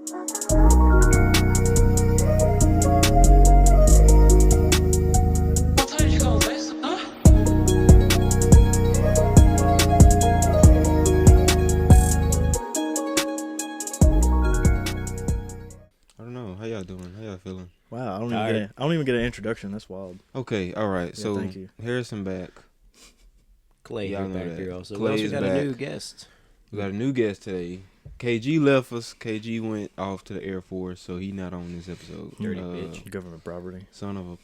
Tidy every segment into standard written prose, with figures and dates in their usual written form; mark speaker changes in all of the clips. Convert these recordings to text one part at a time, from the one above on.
Speaker 1: Wow, I don't even get an introduction. That's wild.
Speaker 2: Okay, all right.
Speaker 1: Yeah,
Speaker 2: so
Speaker 1: thank you.
Speaker 2: Harrison back.
Speaker 3: Clay
Speaker 2: Y'all
Speaker 3: here
Speaker 2: know
Speaker 3: back
Speaker 2: that.
Speaker 3: here also.
Speaker 2: Clay
Speaker 3: We
Speaker 2: is
Speaker 3: got
Speaker 2: back.
Speaker 3: a new guest.
Speaker 2: We got a new guest today. KG left us. KG went off to the Air Force, so he not on this episode.
Speaker 3: Dirty bitch.
Speaker 1: Government property.
Speaker 2: Son of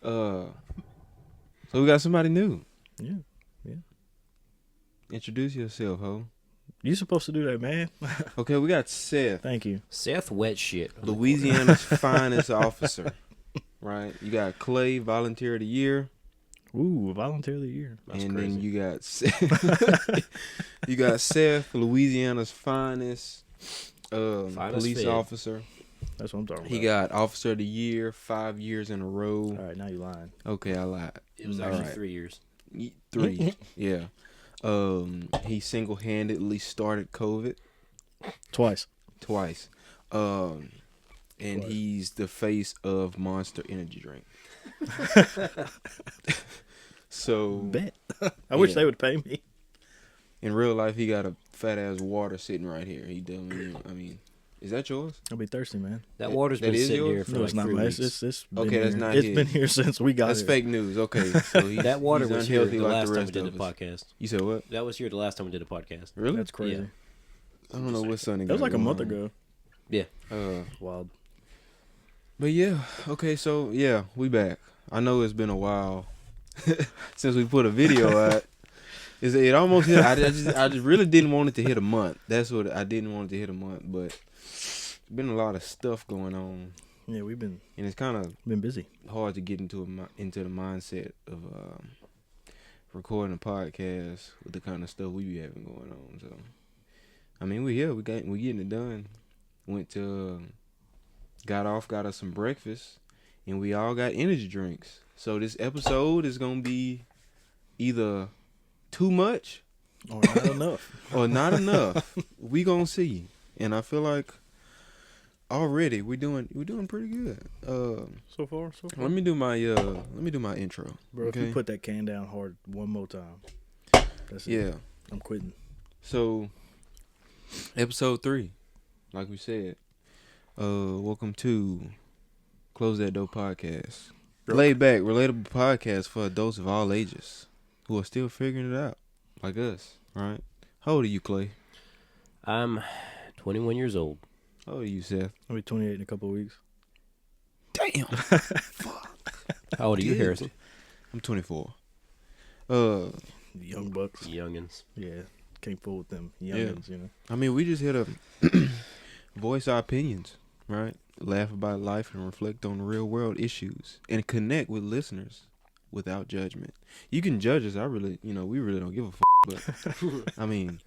Speaker 2: a. So we got somebody new.
Speaker 1: Yeah.
Speaker 2: Introduce yourself, ho.
Speaker 1: You supposed to do that, man.
Speaker 2: Okay, we got Seth,
Speaker 1: Thank you.
Speaker 3: Seth Wet Shit.
Speaker 2: Louisiana's finest officer. Right. You got Clay, Volunteer of the Year.
Speaker 1: Ooh, volunteer of the year.
Speaker 3: That's
Speaker 2: and
Speaker 3: crazy.
Speaker 2: then you got Seth. You got Seth, Louisiana's finest police
Speaker 3: fit.
Speaker 2: officer.
Speaker 1: That's what I'm talking about.
Speaker 2: He got Officer of the Year 5 years in a row.
Speaker 1: All right, now you lying.
Speaker 2: Okay, I lied.
Speaker 3: It was
Speaker 2: All
Speaker 3: actually
Speaker 2: right.
Speaker 3: 3 years.
Speaker 2: 3, yeah. He single-handedly started COVID
Speaker 1: Twice.
Speaker 2: and he's the face of Monster Energy Drink. So
Speaker 1: Bet. I wish they would pay me.
Speaker 2: in real life, he got a fat ass water sitting right here. He doesn't. I mean, is that yours?
Speaker 1: I'll be thirsty, man.
Speaker 3: That water's
Speaker 2: that
Speaker 3: been
Speaker 2: is
Speaker 3: sitting
Speaker 2: yours?
Speaker 3: here for
Speaker 1: No,
Speaker 3: like
Speaker 1: it's not
Speaker 3: 3
Speaker 1: mine.
Speaker 3: weeks.
Speaker 1: It's been
Speaker 2: Okay,
Speaker 1: here.
Speaker 2: that's not
Speaker 1: It's
Speaker 2: his.
Speaker 1: been here since we got
Speaker 2: That's
Speaker 1: it.
Speaker 2: fake news. Okay, so he's,
Speaker 3: That water
Speaker 2: he's
Speaker 3: was here
Speaker 2: unhealthy
Speaker 3: the
Speaker 2: like
Speaker 3: last
Speaker 2: the
Speaker 3: time we
Speaker 2: rest
Speaker 3: did
Speaker 2: of
Speaker 3: the
Speaker 2: us.
Speaker 3: podcast.
Speaker 2: You said what?
Speaker 3: That was here the last time we did the podcast.
Speaker 2: Really?
Speaker 1: That's crazy.
Speaker 3: Yeah.
Speaker 2: I don't know what Sunday.
Speaker 1: That was like a month ago.
Speaker 3: Yeah.
Speaker 1: Wild.
Speaker 2: But yeah, okay, so yeah, we back. I know it's been a while since we put a video out. It almost hit. I just really didn't want it to hit a month. That's what I didn't want it to hit a month. But been a lot of stuff going on,
Speaker 1: Yeah, we've been
Speaker 2: and it's kind of
Speaker 1: busy.
Speaker 2: hard to get into the mindset of recording a podcast with the kind of stuff we be having going on. So, I mean, we here. We getting it done. Went to. Got us some breakfast, and we all got energy drinks. So this episode is gonna be either too much
Speaker 1: Or not enough.
Speaker 2: or not enough. We gonna see, and I feel like already we're doing pretty good.
Speaker 1: So far.
Speaker 2: Let me do my intro.
Speaker 1: Bro,
Speaker 2: okay?
Speaker 1: if you put that can down hard one more time, that's it.
Speaker 2: Yeah.
Speaker 1: I'm quitting.
Speaker 2: So episode 3, like we said. Welcome to Close That Door Podcast. Laid back, relatable podcast for adults of all ages who are still figuring it out, like us, right? How old are you, Clay?
Speaker 3: I'm 21 years old.
Speaker 2: How old are you, Seth?
Speaker 1: I'll be 28 in a couple of weeks.
Speaker 2: Damn.
Speaker 3: How old are you, Harrison?
Speaker 2: I'm 24.
Speaker 1: The young bucks.
Speaker 3: Youngins.
Speaker 1: Yeah, can't fool with them youngins, you know.
Speaker 2: I mean, we just here to voice our opinions, right? Laugh about life and reflect on real world issues and connect with listeners without judgment. You can judge us. We really don't give a but I mean,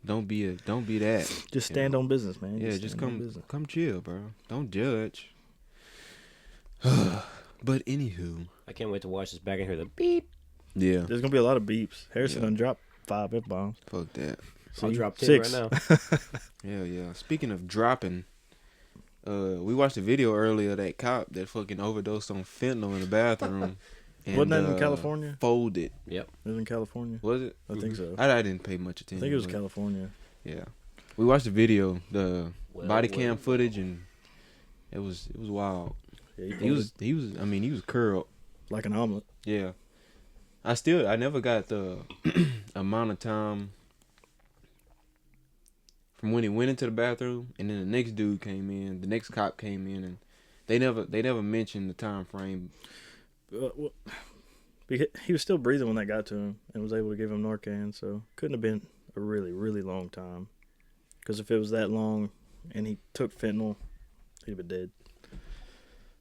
Speaker 2: don't be that.
Speaker 1: Just stand on business, man.
Speaker 2: Yeah, just
Speaker 1: stand on business.
Speaker 2: come chill, bro. Don't judge. But anywho,
Speaker 3: I can't wait to watch this back and hear the beep.
Speaker 2: yeah,
Speaker 1: There's gonna be a lot of beeps. Harrison
Speaker 2: Yeah.
Speaker 1: done dropped 5 F-bombs.
Speaker 2: fuck that.
Speaker 3: I'll
Speaker 1: See?
Speaker 3: drop 10
Speaker 1: 6.
Speaker 3: right now.
Speaker 2: Yeah. Speaking of dropping, we watched a video earlier of that cop that fucking overdosed on fentanyl in the bathroom. And,
Speaker 1: Wasn't that in California?
Speaker 2: Folded.
Speaker 3: Yep.
Speaker 1: It was in California.
Speaker 2: Was it?
Speaker 1: I think so.
Speaker 2: I didn't pay much
Speaker 1: I
Speaker 2: attention.
Speaker 1: think it was
Speaker 2: but
Speaker 1: California.
Speaker 2: Yeah, we watched the video, the body cam
Speaker 3: well.
Speaker 2: footage, and it was wild.
Speaker 1: Yeah,
Speaker 2: He was curled.
Speaker 1: like an omelet.
Speaker 2: Yeah. I never got the amount of time from when he went into the bathroom and then the next cop came in, and they never mentioned the time frame.
Speaker 1: Well, he was still breathing when that got to him and was able to give him Narcan, so couldn't have been a really, really long time. Because if it was that long and he took fentanyl, he'd have been dead.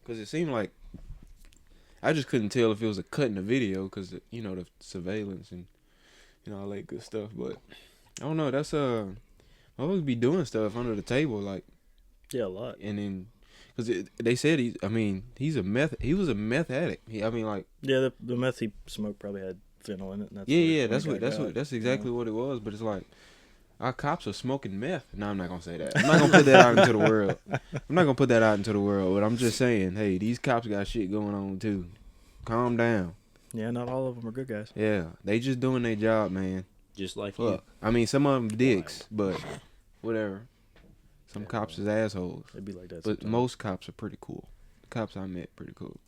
Speaker 2: Because it seemed like I just couldn't tell if it was a cut in the video because, the surveillance and, all that good stuff. But I don't know. That's, I always be doing stuff under the table, like.
Speaker 1: Yeah, a lot.
Speaker 2: And then, because they said he was a meth addict.
Speaker 1: Yeah, the meth he smoked probably had fentanyl in it. And
Speaker 2: that's exactly what it was. But it's like, our cops are smoking meth. No, I'm not gonna say that. I'm not gonna put that out into the world. But I'm just saying, hey, these cops got shit going on too. Calm down.
Speaker 1: Yeah, not all of them are good guys.
Speaker 2: Yeah, they just doing their job, man.
Speaker 3: Just like
Speaker 2: Fuck. I mean, some of them dicks, but whatever. Some cops is assholes.
Speaker 1: It'd be like that.
Speaker 2: But
Speaker 1: sometimes.
Speaker 2: most cops are pretty cool. The cops I met, pretty cool.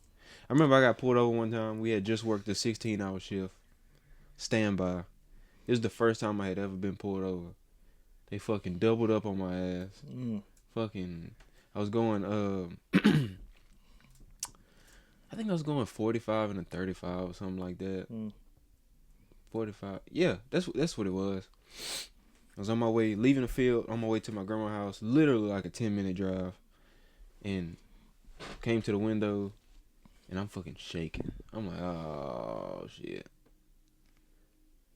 Speaker 2: I remember I got pulled over one time. We had just worked a 16-hour shift. Standby. It was the first time I had ever been pulled over. They fucking doubled up on my ass. Fucking, I was going, I think I was going 45 and a 35 or something like that. 45. Yeah, that's what it was. I was on my way, leaving the field, on my way to my grandma's house, literally like a 10-minute drive. And came to the window, and I'm fucking shaking. I'm like, oh, shit.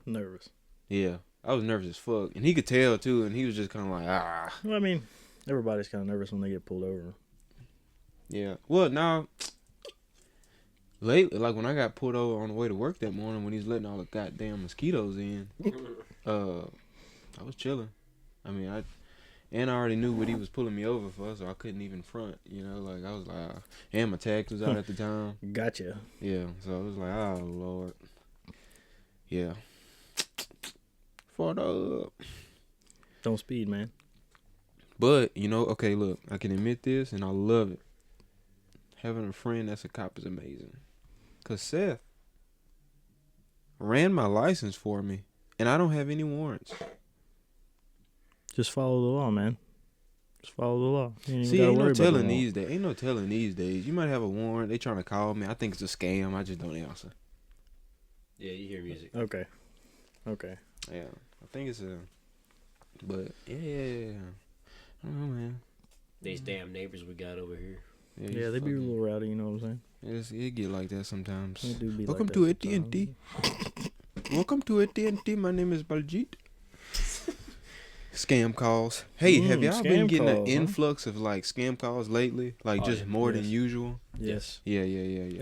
Speaker 1: Nervous.
Speaker 2: Yeah, I was nervous as fuck. And he could tell, too, and he was just kind of like, ah.
Speaker 1: Well, I mean, everybody's kind of nervous when they get pulled over.
Speaker 2: Yeah. Well, now, lately, like when I got pulled over on the way to work that morning when he was letting all the goddamn mosquitoes in, I was chilling. I mean, I already knew what he was pulling me over for, so I couldn't even front, you know, like I was like, and my tax was out at the time.
Speaker 1: Gotcha.
Speaker 2: Yeah, so I was like, oh, Lord. Yeah. Fought up.
Speaker 1: Don't speed, man.
Speaker 2: But, you know, okay, look, I can admit this, and I love it. Having a friend that's a cop is amazing. Because Seth ran my license for me, and I don't have any warrants.
Speaker 1: Just follow the law, man. Just follow the law. You ain't even
Speaker 2: See,
Speaker 1: gotta
Speaker 2: ain't no
Speaker 1: worry about
Speaker 2: telling
Speaker 1: the law.
Speaker 2: these days. Ain't no telling these days. You might have a warrant. They trying to call me. I think it's a scam. I just don't answer.
Speaker 3: Yeah, you hear music.
Speaker 1: Okay.
Speaker 2: Yeah, I think it's a. But yeah. I don't know, man.
Speaker 3: These damn neighbors we got over here.
Speaker 1: Yeah, they be a little rowdy, you know what I'm saying?
Speaker 2: It get like that sometimes.
Speaker 1: They do be
Speaker 2: Welcome
Speaker 1: like
Speaker 2: to
Speaker 1: that
Speaker 2: AT&T.
Speaker 1: sometimes.
Speaker 2: Welcome to AT&T. My name is Baljit. Scam calls. Hey, have y'all been
Speaker 1: scam
Speaker 2: getting
Speaker 1: calls,
Speaker 2: an influx of like scam calls lately? Like just more than
Speaker 1: Yes.
Speaker 2: usual?
Speaker 1: Yes.
Speaker 2: Yeah.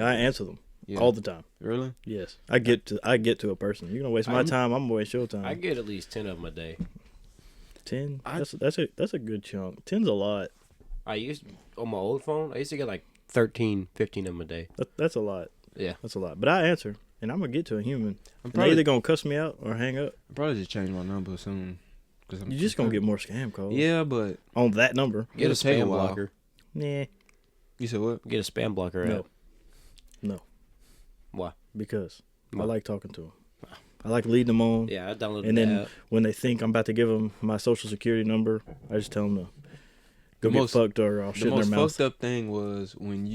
Speaker 1: I answer them
Speaker 2: Yeah.
Speaker 1: all the time.
Speaker 2: Really?
Speaker 1: Yes. I get to a person. You're gonna waste my time, I'm gonna waste your time.
Speaker 3: I get at least 10 of them a day.
Speaker 1: 10? That's a good chunk. 10's a lot.
Speaker 3: On my old phone, I used to get like 13, 15 of them a day.
Speaker 1: That's a lot.
Speaker 3: Yeah.
Speaker 1: That's a lot. But I answer, and I'm gonna get to a human.
Speaker 2: I'm
Speaker 1: They're either gonna cuss me out or hang up.
Speaker 2: I'll probably just change my number soon.
Speaker 1: You're just gonna get more scam calls.
Speaker 2: Yeah, but
Speaker 1: On that number.
Speaker 3: Get a
Speaker 2: It'll take a
Speaker 3: spam
Speaker 2: while.
Speaker 3: blocker.
Speaker 1: Nah.
Speaker 2: you said what?
Speaker 3: Get a spam blocker
Speaker 1: No.
Speaker 3: app.
Speaker 1: No.
Speaker 3: Why?
Speaker 1: Because I
Speaker 3: Why?
Speaker 1: like talking to them. I like leading them on.
Speaker 3: Yeah, I downloaded
Speaker 1: And
Speaker 3: the
Speaker 1: then
Speaker 3: app.
Speaker 1: when they think I'm about to give them my social security number, I just tell them to go get fucked or I'll shit
Speaker 2: The
Speaker 1: in their
Speaker 2: most
Speaker 1: mouth.
Speaker 2: fucked up thing was when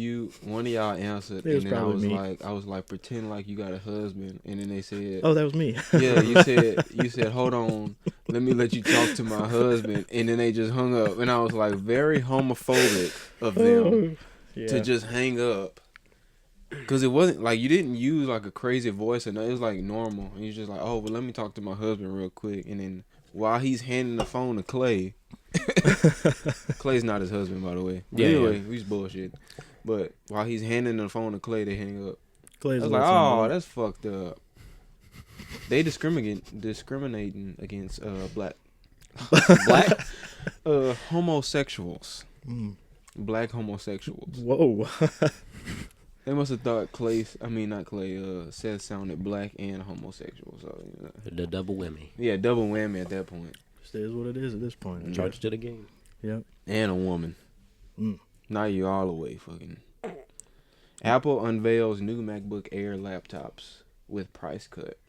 Speaker 2: one of y'all answered,
Speaker 1: It was
Speaker 2: and then
Speaker 1: probably me.
Speaker 2: I was like, pretend like you got a husband, and then they said,
Speaker 1: Oh, that was me.
Speaker 2: yeah, you said, hold on, let me let you talk to my husband, and then they just hung up, and I was like, very homophobic of them
Speaker 1: Yeah.
Speaker 2: to just hang up, because it wasn't like you didn't use like a crazy voice, and it was like normal, and you're just like, oh, well, let me talk to my husband real quick, and then while he's handing the phone to Clay. Clay's not his husband, by the way.
Speaker 3: Yeah,
Speaker 2: Anyway, we just bullshit. But while he's handing the phone to Clay, they hang up.
Speaker 1: Clay's
Speaker 2: I was like, oh, that's fucked up. They discriminating against black homosexuals. Black homosexuals.
Speaker 1: Whoa.
Speaker 2: They must have thought Seth sounded black and homosexual. So
Speaker 3: The double whammy.
Speaker 2: yeah, double whammy at that point.
Speaker 1: Just is what it is at this point.
Speaker 3: Charged to the game.
Speaker 1: Yep.
Speaker 2: And a woman.
Speaker 1: Mm.
Speaker 2: Now you all the way fucking. Apple unveils new MacBook Air laptops with price cut.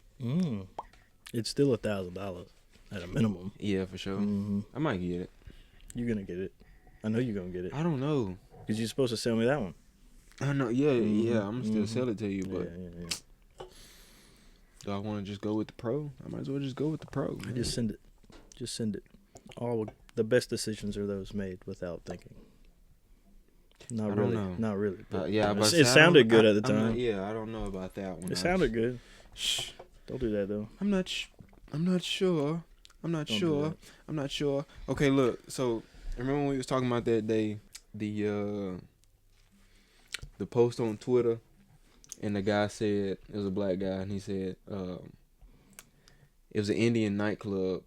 Speaker 1: It's still $1,000 at a minimum.
Speaker 2: Yeah, for sure. I might get it.
Speaker 1: You're gonna get it. I know you're gonna get it.
Speaker 2: I don't know.
Speaker 1: Because you're supposed to sell me that one.
Speaker 2: I know. Yeah. I'm gonna still sell it to you, but
Speaker 1: Yeah.
Speaker 2: do I want to just go with the Pro? I might as well just go with the Pro. Man.
Speaker 1: Just send it. Just send it. All the best decisions are those made without thinking. Not
Speaker 2: I
Speaker 1: really.
Speaker 2: don't know.
Speaker 1: Not really. But
Speaker 2: yeah, but
Speaker 1: it sounded good at the time.
Speaker 2: I don't know about that one.
Speaker 1: It sounded good.
Speaker 2: Shh.
Speaker 1: Don't do that though.
Speaker 2: I'm not sure. I'm not
Speaker 1: Don't do
Speaker 2: sure.
Speaker 1: that.
Speaker 2: I'm not sure. Okay, look. So remember when we was talking about that day, the post on Twitter, and the guy said it was a black guy, and he said it was an Indian nightclub,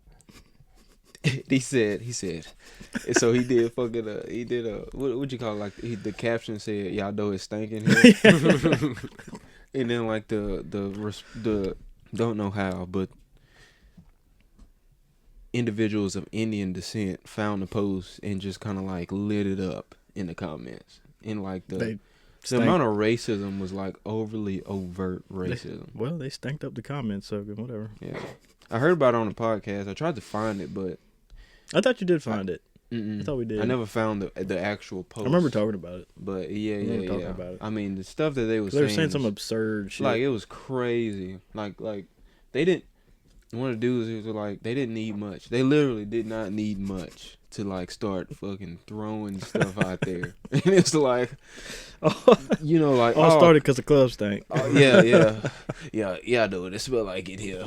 Speaker 2: he said. So he did fucking. He did what you call it? Like the caption said, "Y'all know it's stinking here." And then like the don't know how, but individuals of Indian descent found the post and just kind of like lit it up in the comments. And like the amount of racism was like overly overt racism.
Speaker 1: They stanked up the comments, so whatever.
Speaker 2: Yeah, I heard about it on the podcast. I tried to find it, but
Speaker 1: I thought you did find it. I thought we did.
Speaker 2: I never found the actual post.
Speaker 1: I remember talking about it.
Speaker 2: But
Speaker 1: Talking about it.
Speaker 2: I mean, the stuff that they were
Speaker 1: saying some absurd shit.
Speaker 2: Like it was crazy. Like they didn't. One of the dudes was like, they didn't need much. They literally did not need much to like start fucking throwing stuff out there. And it's like, you know, like
Speaker 1: all started because the club stank.
Speaker 2: Yeah, dude, it smell like it here.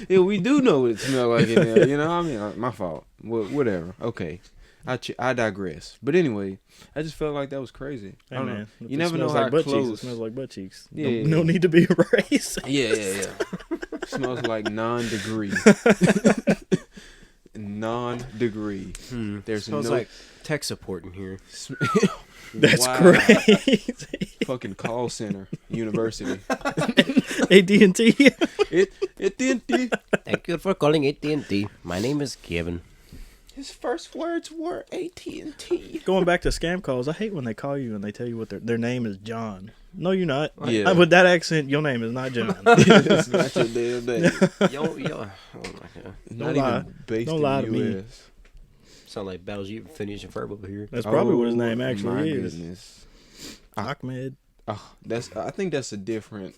Speaker 2: Yeah, we do know what it smell like in here. You know, I mean, my fault. Whatever. Okay, I digress. But anyway, I just felt like that was crazy.
Speaker 1: Hey,
Speaker 2: I don't
Speaker 1: man,
Speaker 2: know. You never know how
Speaker 1: like
Speaker 2: close.
Speaker 1: It smells like butt cheeks.
Speaker 2: Yeah,
Speaker 1: No need to be racist.
Speaker 2: Yeah. Smells like non-degree. Non-degree. There's
Speaker 3: smells like tech support in here.
Speaker 1: That's crazy.
Speaker 2: Fucking call center, university.
Speaker 1: AT&T.
Speaker 2: AT&T.
Speaker 3: Thank you for calling AT&T. My name is Kevin.
Speaker 2: His first words were AT&T.
Speaker 1: Going back to scam calls, I hate when they call you and they tell you what their name is John. No, you're not.
Speaker 2: Yeah.
Speaker 1: With that accent, your name is not John.
Speaker 2: It's not your damn name.
Speaker 3: Yo. Oh my god.
Speaker 2: Not
Speaker 1: lie.
Speaker 2: even based
Speaker 1: Don't
Speaker 2: in
Speaker 1: lie
Speaker 2: the
Speaker 1: to me.
Speaker 2: U.S.
Speaker 3: Sound like Baljeet Phineas and Ferb over here.
Speaker 1: That's probably what his name actually
Speaker 2: my
Speaker 1: is.
Speaker 2: Goodness.
Speaker 1: Ahmed.
Speaker 2: I think that's a different.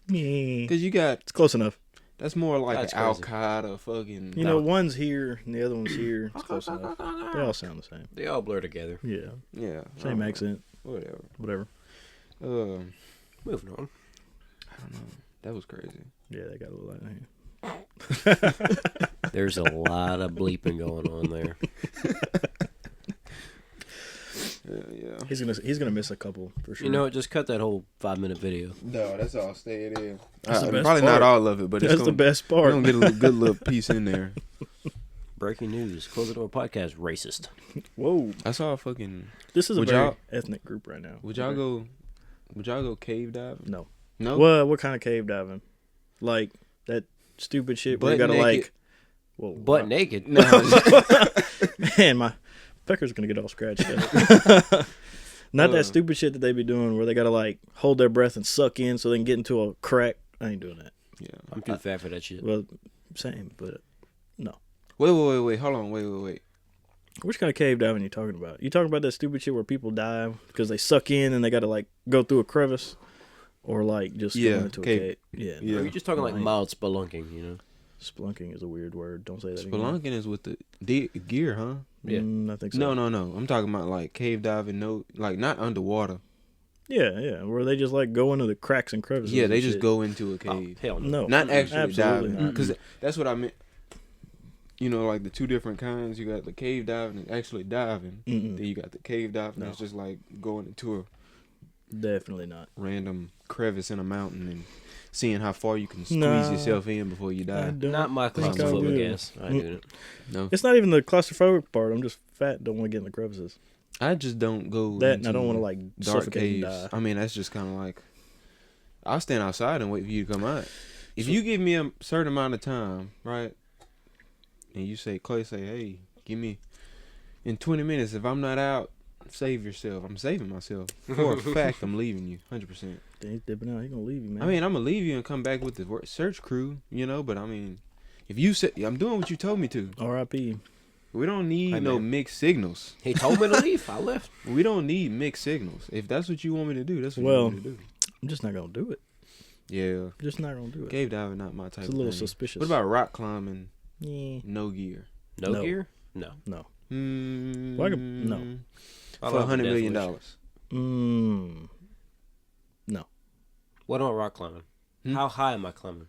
Speaker 1: Yeah.
Speaker 2: Because you got.
Speaker 1: It's close enough.
Speaker 2: That's more like
Speaker 3: That's
Speaker 2: an Al
Speaker 3: crazy.
Speaker 2: Qaeda fucking.
Speaker 1: You know, one's here and the other one's here. It's close enough. They all sound the same.
Speaker 3: They all blur together.
Speaker 1: Yeah.
Speaker 2: Yeah.
Speaker 1: Same accent.
Speaker 2: Whatever.
Speaker 3: Moving on.
Speaker 2: I don't know. That was crazy.
Speaker 1: Yeah, they got a little out of here.
Speaker 3: There's a lot of bleeping going on there.
Speaker 2: Yeah.
Speaker 1: He's gonna miss a couple for sure.
Speaker 3: You know what? Just cut that whole 5-minute video.
Speaker 2: No, that's all staying in.
Speaker 1: That's the best
Speaker 2: Probably
Speaker 1: part.
Speaker 2: not all of it, but
Speaker 1: That's the best part.
Speaker 2: We're gonna get a good little piece in there.
Speaker 3: Breaking news. Close the door podcast. Racist.
Speaker 1: Whoa.
Speaker 2: I saw a fucking.
Speaker 1: This is a
Speaker 2: Would
Speaker 1: very
Speaker 2: y'all-
Speaker 1: ethnic group right now.
Speaker 2: Would y'all go cave diving?
Speaker 1: No.
Speaker 2: No.
Speaker 1: What kind of cave diving? Like that stupid shit where you
Speaker 2: Butt
Speaker 1: gotta
Speaker 2: naked.
Speaker 1: like. Whoa.
Speaker 3: Butt
Speaker 1: wow.
Speaker 3: naked.
Speaker 2: No.
Speaker 1: Man, my pecker's gonna get all scratched up. Not that stupid shit that they be doing where they gotta like hold their breath and suck in so they can get into a crack. I ain't doing that.
Speaker 2: Yeah.
Speaker 3: I'm too fat for that shit.
Speaker 1: Well, same, but no.
Speaker 2: Wait. Hold on. Wait.
Speaker 1: Which kind of cave diving you talking about? You talking about that stupid shit where people die because they suck in and they gotta like go through a crevice, or like just go into a cave? Yeah.
Speaker 2: Yeah.
Speaker 3: Or you're just talking like
Speaker 1: Right.
Speaker 3: mild spelunking, you know?
Speaker 1: Spelunking is a weird word. Don't say that.
Speaker 2: Spelunking is with the gear, huh?
Speaker 3: Yeah.
Speaker 1: I think so.
Speaker 2: No. I'm talking about like cave diving. No, like not underwater.
Speaker 1: Yeah. Where they just like go into the cracks and crevices.
Speaker 2: Yeah, they
Speaker 1: and
Speaker 2: just
Speaker 1: shit.
Speaker 2: go into a
Speaker 3: Oh,
Speaker 2: cave.
Speaker 3: hell no.
Speaker 1: No,
Speaker 2: Not actually
Speaker 1: absolutely
Speaker 2: diving,
Speaker 1: not.
Speaker 2: because that's what I meant. You know, like the two different kinds. You got the cave diving and actually diving.
Speaker 1: Mm-mm.
Speaker 2: Then you got the cave diving that's just like going into a
Speaker 1: Definitely not.
Speaker 2: random crevice in a mountain and seeing how far you can squeeze
Speaker 1: Nah.
Speaker 2: yourself in before you
Speaker 1: I
Speaker 2: die.
Speaker 1: don't
Speaker 3: Not my
Speaker 1: think I
Speaker 3: claustrophobic
Speaker 1: will.
Speaker 3: ass. I do it.
Speaker 2: No,
Speaker 1: It's not even the claustrophobic part. I'm just fat. Don't want to get in the crevices.
Speaker 2: I just don't go.
Speaker 1: That and I
Speaker 2: into
Speaker 1: don't want to like
Speaker 2: dark
Speaker 1: suffocate
Speaker 2: caves.
Speaker 1: and die.
Speaker 2: I mean, that's just kind of like I'll stand outside and wait for you to come out. If you give me a certain amount of time, right, and you say, Clay, hey, give me in 20 minutes. If I'm not out, save yourself. I'm saving myself. For a fact, I'm leaving you, 100%.
Speaker 1: Then he's dipping out. He's gonna leave you, man.
Speaker 2: I mean, I'm gonna leave you and come back with the search crew, you know. But I mean, if you say I'm doing what you told me to,
Speaker 1: R.I.P.
Speaker 2: we don't need
Speaker 3: Hey,
Speaker 2: no
Speaker 3: man.
Speaker 2: mixed signals.
Speaker 3: He told me to leave. I left.
Speaker 2: We don't need mixed signals. If that's what you want me to do, that's what you
Speaker 1: Well,
Speaker 2: want me to do.
Speaker 1: I'm just not gonna do it.
Speaker 2: Yeah,
Speaker 1: Just not gonna do it.
Speaker 2: cave diving not my type.
Speaker 1: It's a little
Speaker 2: of thing.
Speaker 1: suspicious.
Speaker 2: What about rock climbing?
Speaker 1: Yeah.
Speaker 2: No gear.
Speaker 3: No,
Speaker 1: No.
Speaker 3: gear? No.
Speaker 1: No.
Speaker 2: Well,
Speaker 1: no.
Speaker 2: For $100 million.
Speaker 1: No.
Speaker 3: What about rock climbing? How high am I climbing?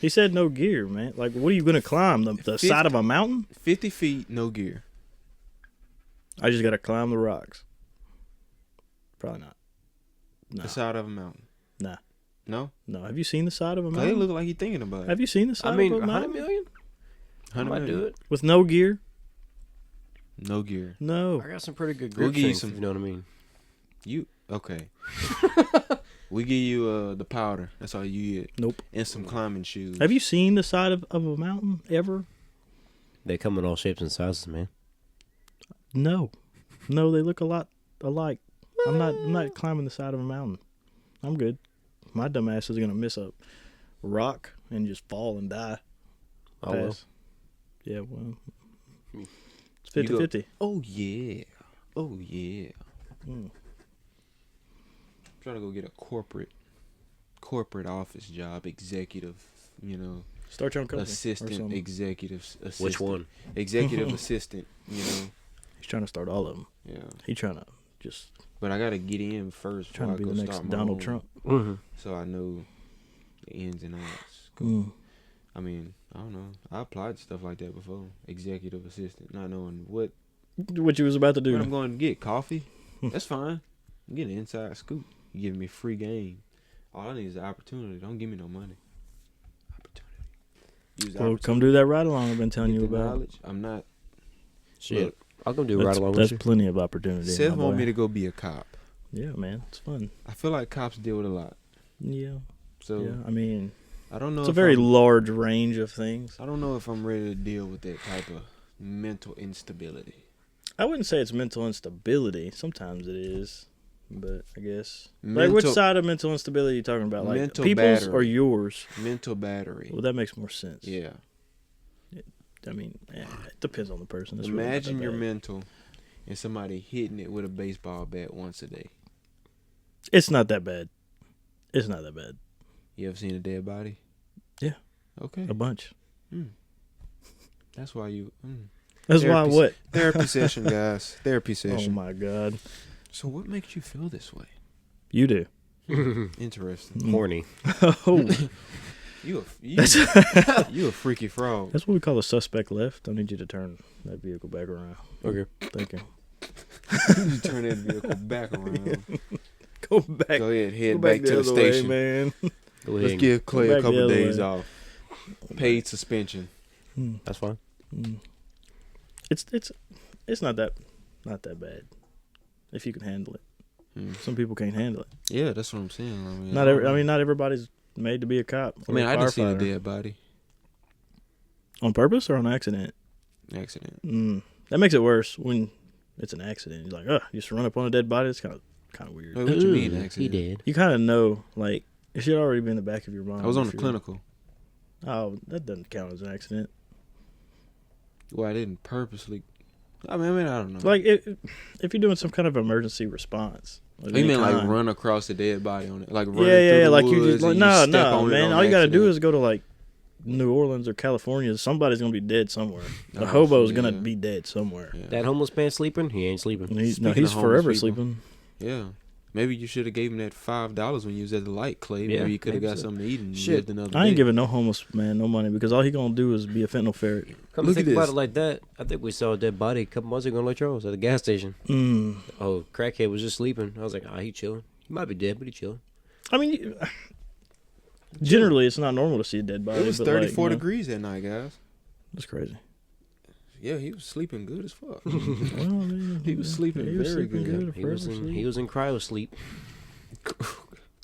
Speaker 1: He said no gear, man. Like, what are you gonna climb? The side of a mountain?
Speaker 2: 50 feet, no gear.
Speaker 1: I just gotta climb the rocks. Probably not. No.
Speaker 2: The side of a mountain.
Speaker 1: Nah.
Speaker 2: No?
Speaker 1: No. Have you seen the side of a
Speaker 2: Clay
Speaker 1: mountain?
Speaker 2: look like he thinking about it.
Speaker 1: Have you seen the side
Speaker 3: I mean,
Speaker 1: of a
Speaker 3: 100
Speaker 1: mountain?
Speaker 3: million? I might do it.
Speaker 1: with no gear.
Speaker 2: No gear.
Speaker 1: No.
Speaker 3: I got some pretty good
Speaker 2: We'll
Speaker 3: grip
Speaker 2: give you
Speaker 3: strength,
Speaker 2: some-
Speaker 3: if you know what I mean.
Speaker 2: You okay? We give you the powder. That's all you get.
Speaker 1: Nope.
Speaker 2: And some climbing shoes.
Speaker 1: Have you seen the side of a mountain ever?
Speaker 3: They come in all shapes and sizes, man.
Speaker 1: No. No, they look a lot alike. I'm not climbing the side of a mountain. I'm good. My dumb ass is gonna miss a rock and just fall and die.
Speaker 3: Oh, well.
Speaker 1: Pass. Yeah, well, it's
Speaker 2: You go-
Speaker 1: 50-50.
Speaker 2: Oh yeah. Oh yeah.
Speaker 1: Mm.
Speaker 2: Trying to go get a corporate office job, executive. You know,
Speaker 1: Start your own company. or
Speaker 2: assistant,
Speaker 1: something.
Speaker 2: executive assistant.
Speaker 3: Which one?
Speaker 2: Executive assistant. You know.
Speaker 1: He's trying to start all of them.
Speaker 2: Yeah.
Speaker 1: He's trying to just
Speaker 2: But I gotta get in first.
Speaker 1: trying to be
Speaker 2: before I
Speaker 1: the
Speaker 2: go
Speaker 1: next
Speaker 2: start my
Speaker 1: Donald
Speaker 2: own,
Speaker 1: Trump.
Speaker 3: Mm-hmm.
Speaker 2: So I know the ins and outs.
Speaker 1: Mm.
Speaker 2: I mean, I don't know. I applied to stuff like that before. Executive assistant, not knowing what
Speaker 1: What you was about to do?
Speaker 2: I'm going to get. Coffee. That's fine. I'm getting an inside scoop. You giving me free game. All I need is the opportunity. Don't give me no money. Opportunity. Use the
Speaker 1: Well, come do that ride along I've been telling
Speaker 2: Get
Speaker 1: you
Speaker 2: the
Speaker 1: about.
Speaker 2: knowledge. I'm not.
Speaker 3: Shit.
Speaker 2: Look,
Speaker 3: I'll come do a ride along with
Speaker 1: That's
Speaker 3: you.
Speaker 1: plenty of opportunity.
Speaker 2: Seth
Speaker 1: my
Speaker 2: want
Speaker 1: boy.
Speaker 2: me to go be a cop.
Speaker 1: Yeah, man, it's fun.
Speaker 2: I feel like cops deal with a lot.
Speaker 1: Yeah,
Speaker 2: So
Speaker 1: yeah. I mean,
Speaker 2: I don't know.
Speaker 1: it's a
Speaker 2: if
Speaker 1: very
Speaker 2: I'm-
Speaker 1: large range of things.
Speaker 2: I don't know if I'm ready to deal with that type of mental instability.
Speaker 1: I wouldn't say it's mental instability. Sometimes it is, but I guess like
Speaker 2: Mental-
Speaker 1: which side of mental instability are you talking about? Like
Speaker 2: Mental
Speaker 1: people's
Speaker 2: battery.
Speaker 1: or yours?
Speaker 2: Mental battery.
Speaker 1: Well, that makes more sense.
Speaker 2: Yeah.
Speaker 1: I mean, it depends on the person. It's really not
Speaker 2: Imagine
Speaker 1: that
Speaker 2: you're
Speaker 1: bad.
Speaker 2: mental and somebody hitting it with a baseball bat once a day.
Speaker 1: It's not that bad. It's not that bad.
Speaker 2: You ever seen a dead body?
Speaker 1: Yeah.
Speaker 2: Okay.
Speaker 1: A bunch.
Speaker 2: That's why you.
Speaker 1: That's why
Speaker 2: Therapy-
Speaker 1: what?
Speaker 2: Therapy session, guys. Therapy
Speaker 1: Oh
Speaker 2: session.
Speaker 1: my god.
Speaker 2: So, what makes you feel this way?
Speaker 1: You do.
Speaker 2: Interesting.
Speaker 3: Horny.
Speaker 1: Oh,
Speaker 2: You
Speaker 1: that's
Speaker 2: you a freaky frog.
Speaker 1: that's what we call a suspect left. I need you to turn that vehicle back around.
Speaker 3: Okay.
Speaker 1: Thank you.
Speaker 2: You turn that vehicle back around.
Speaker 1: Go back.
Speaker 2: Go ahead, head
Speaker 1: Go
Speaker 2: back, to the
Speaker 1: other way,
Speaker 2: station.
Speaker 1: man.
Speaker 3: Go ahead.
Speaker 2: Let's
Speaker 3: and-
Speaker 2: give Clay
Speaker 1: Go
Speaker 2: a
Speaker 1: back the
Speaker 2: couple
Speaker 1: other
Speaker 2: days
Speaker 1: way.
Speaker 2: off. Paid suspension.
Speaker 3: That's fine.
Speaker 1: It's not that bad if you can handle it.
Speaker 2: Hmm.
Speaker 1: Some people can't handle it.
Speaker 2: Yeah, that's what I'm saying.
Speaker 1: Not everybody's made to be a cop.
Speaker 2: I mean, I just seen a
Speaker 1: firefighter.
Speaker 2: dead body.
Speaker 1: On purpose or on accident.
Speaker 2: Accident.
Speaker 1: That makes it worse when it's an accident. You're like, you just run up on a dead body. It's kind of weird.
Speaker 2: Wait, what you mean
Speaker 3: He
Speaker 2: accident?
Speaker 3: did.
Speaker 1: You kind of know, like, it should already be in the back of your mind.
Speaker 2: I was on
Speaker 1: if
Speaker 2: the
Speaker 1: you're-
Speaker 2: clinical.
Speaker 1: Oh, that doesn't count as an accident.
Speaker 2: Well, I didn't purposely. I mean, I don't know.
Speaker 1: Like, if you're doing some kind of emergency response. of
Speaker 2: you
Speaker 1: any
Speaker 2: mean like
Speaker 1: kind.
Speaker 2: run across the dead body on it, like
Speaker 1: Yeah,
Speaker 2: running through the
Speaker 1: like
Speaker 2: woods
Speaker 1: you just like
Speaker 2: and
Speaker 1: no,
Speaker 2: step on it
Speaker 1: man.
Speaker 2: on
Speaker 1: All you gotta do
Speaker 2: accident?
Speaker 1: is go to like New Orleans or California. Somebody's gonna be dead somewhere. The
Speaker 2: Oh,
Speaker 1: hobo's gonna
Speaker 2: yeah.
Speaker 1: be dead somewhere.
Speaker 2: Yeah.
Speaker 3: That homeless man sleeping? He ain't sleeping.
Speaker 1: He's
Speaker 2: Speaking of homeless
Speaker 1: forever
Speaker 2: people.
Speaker 1: sleeping.
Speaker 2: Yeah. Maybe you should have gave him that $5 when you was at the light, Clay.
Speaker 3: Yeah,
Speaker 2: Maybe you could have
Speaker 3: maybe
Speaker 2: got
Speaker 3: so.
Speaker 2: something to eat and
Speaker 3: Shit.
Speaker 2: lived another
Speaker 1: I ain't
Speaker 2: day.
Speaker 1: giving no homeless man no money because all he gonna do is be a fentanyl ferret.
Speaker 3: Come
Speaker 2: Look
Speaker 3: to
Speaker 2: at
Speaker 3: think about
Speaker 2: this.
Speaker 3: it like that, I think we saw a dead body a couple months ago in Latrobe at a gas station. Oh, crackhead was just sleeping. I was like, he chilling. He might be dead, but he chilling.
Speaker 1: I mean, generally it's not normal to see a dead body.
Speaker 2: It was
Speaker 1: but
Speaker 2: 34
Speaker 1: like,
Speaker 2: degrees that night, guys.
Speaker 1: That's crazy.
Speaker 2: Yeah, he was sleeping good as fuck.
Speaker 1: Well, I mean,
Speaker 2: He was sleeping
Speaker 1: he was
Speaker 2: very
Speaker 1: sleeping
Speaker 2: good.
Speaker 3: He was in cryo sleep.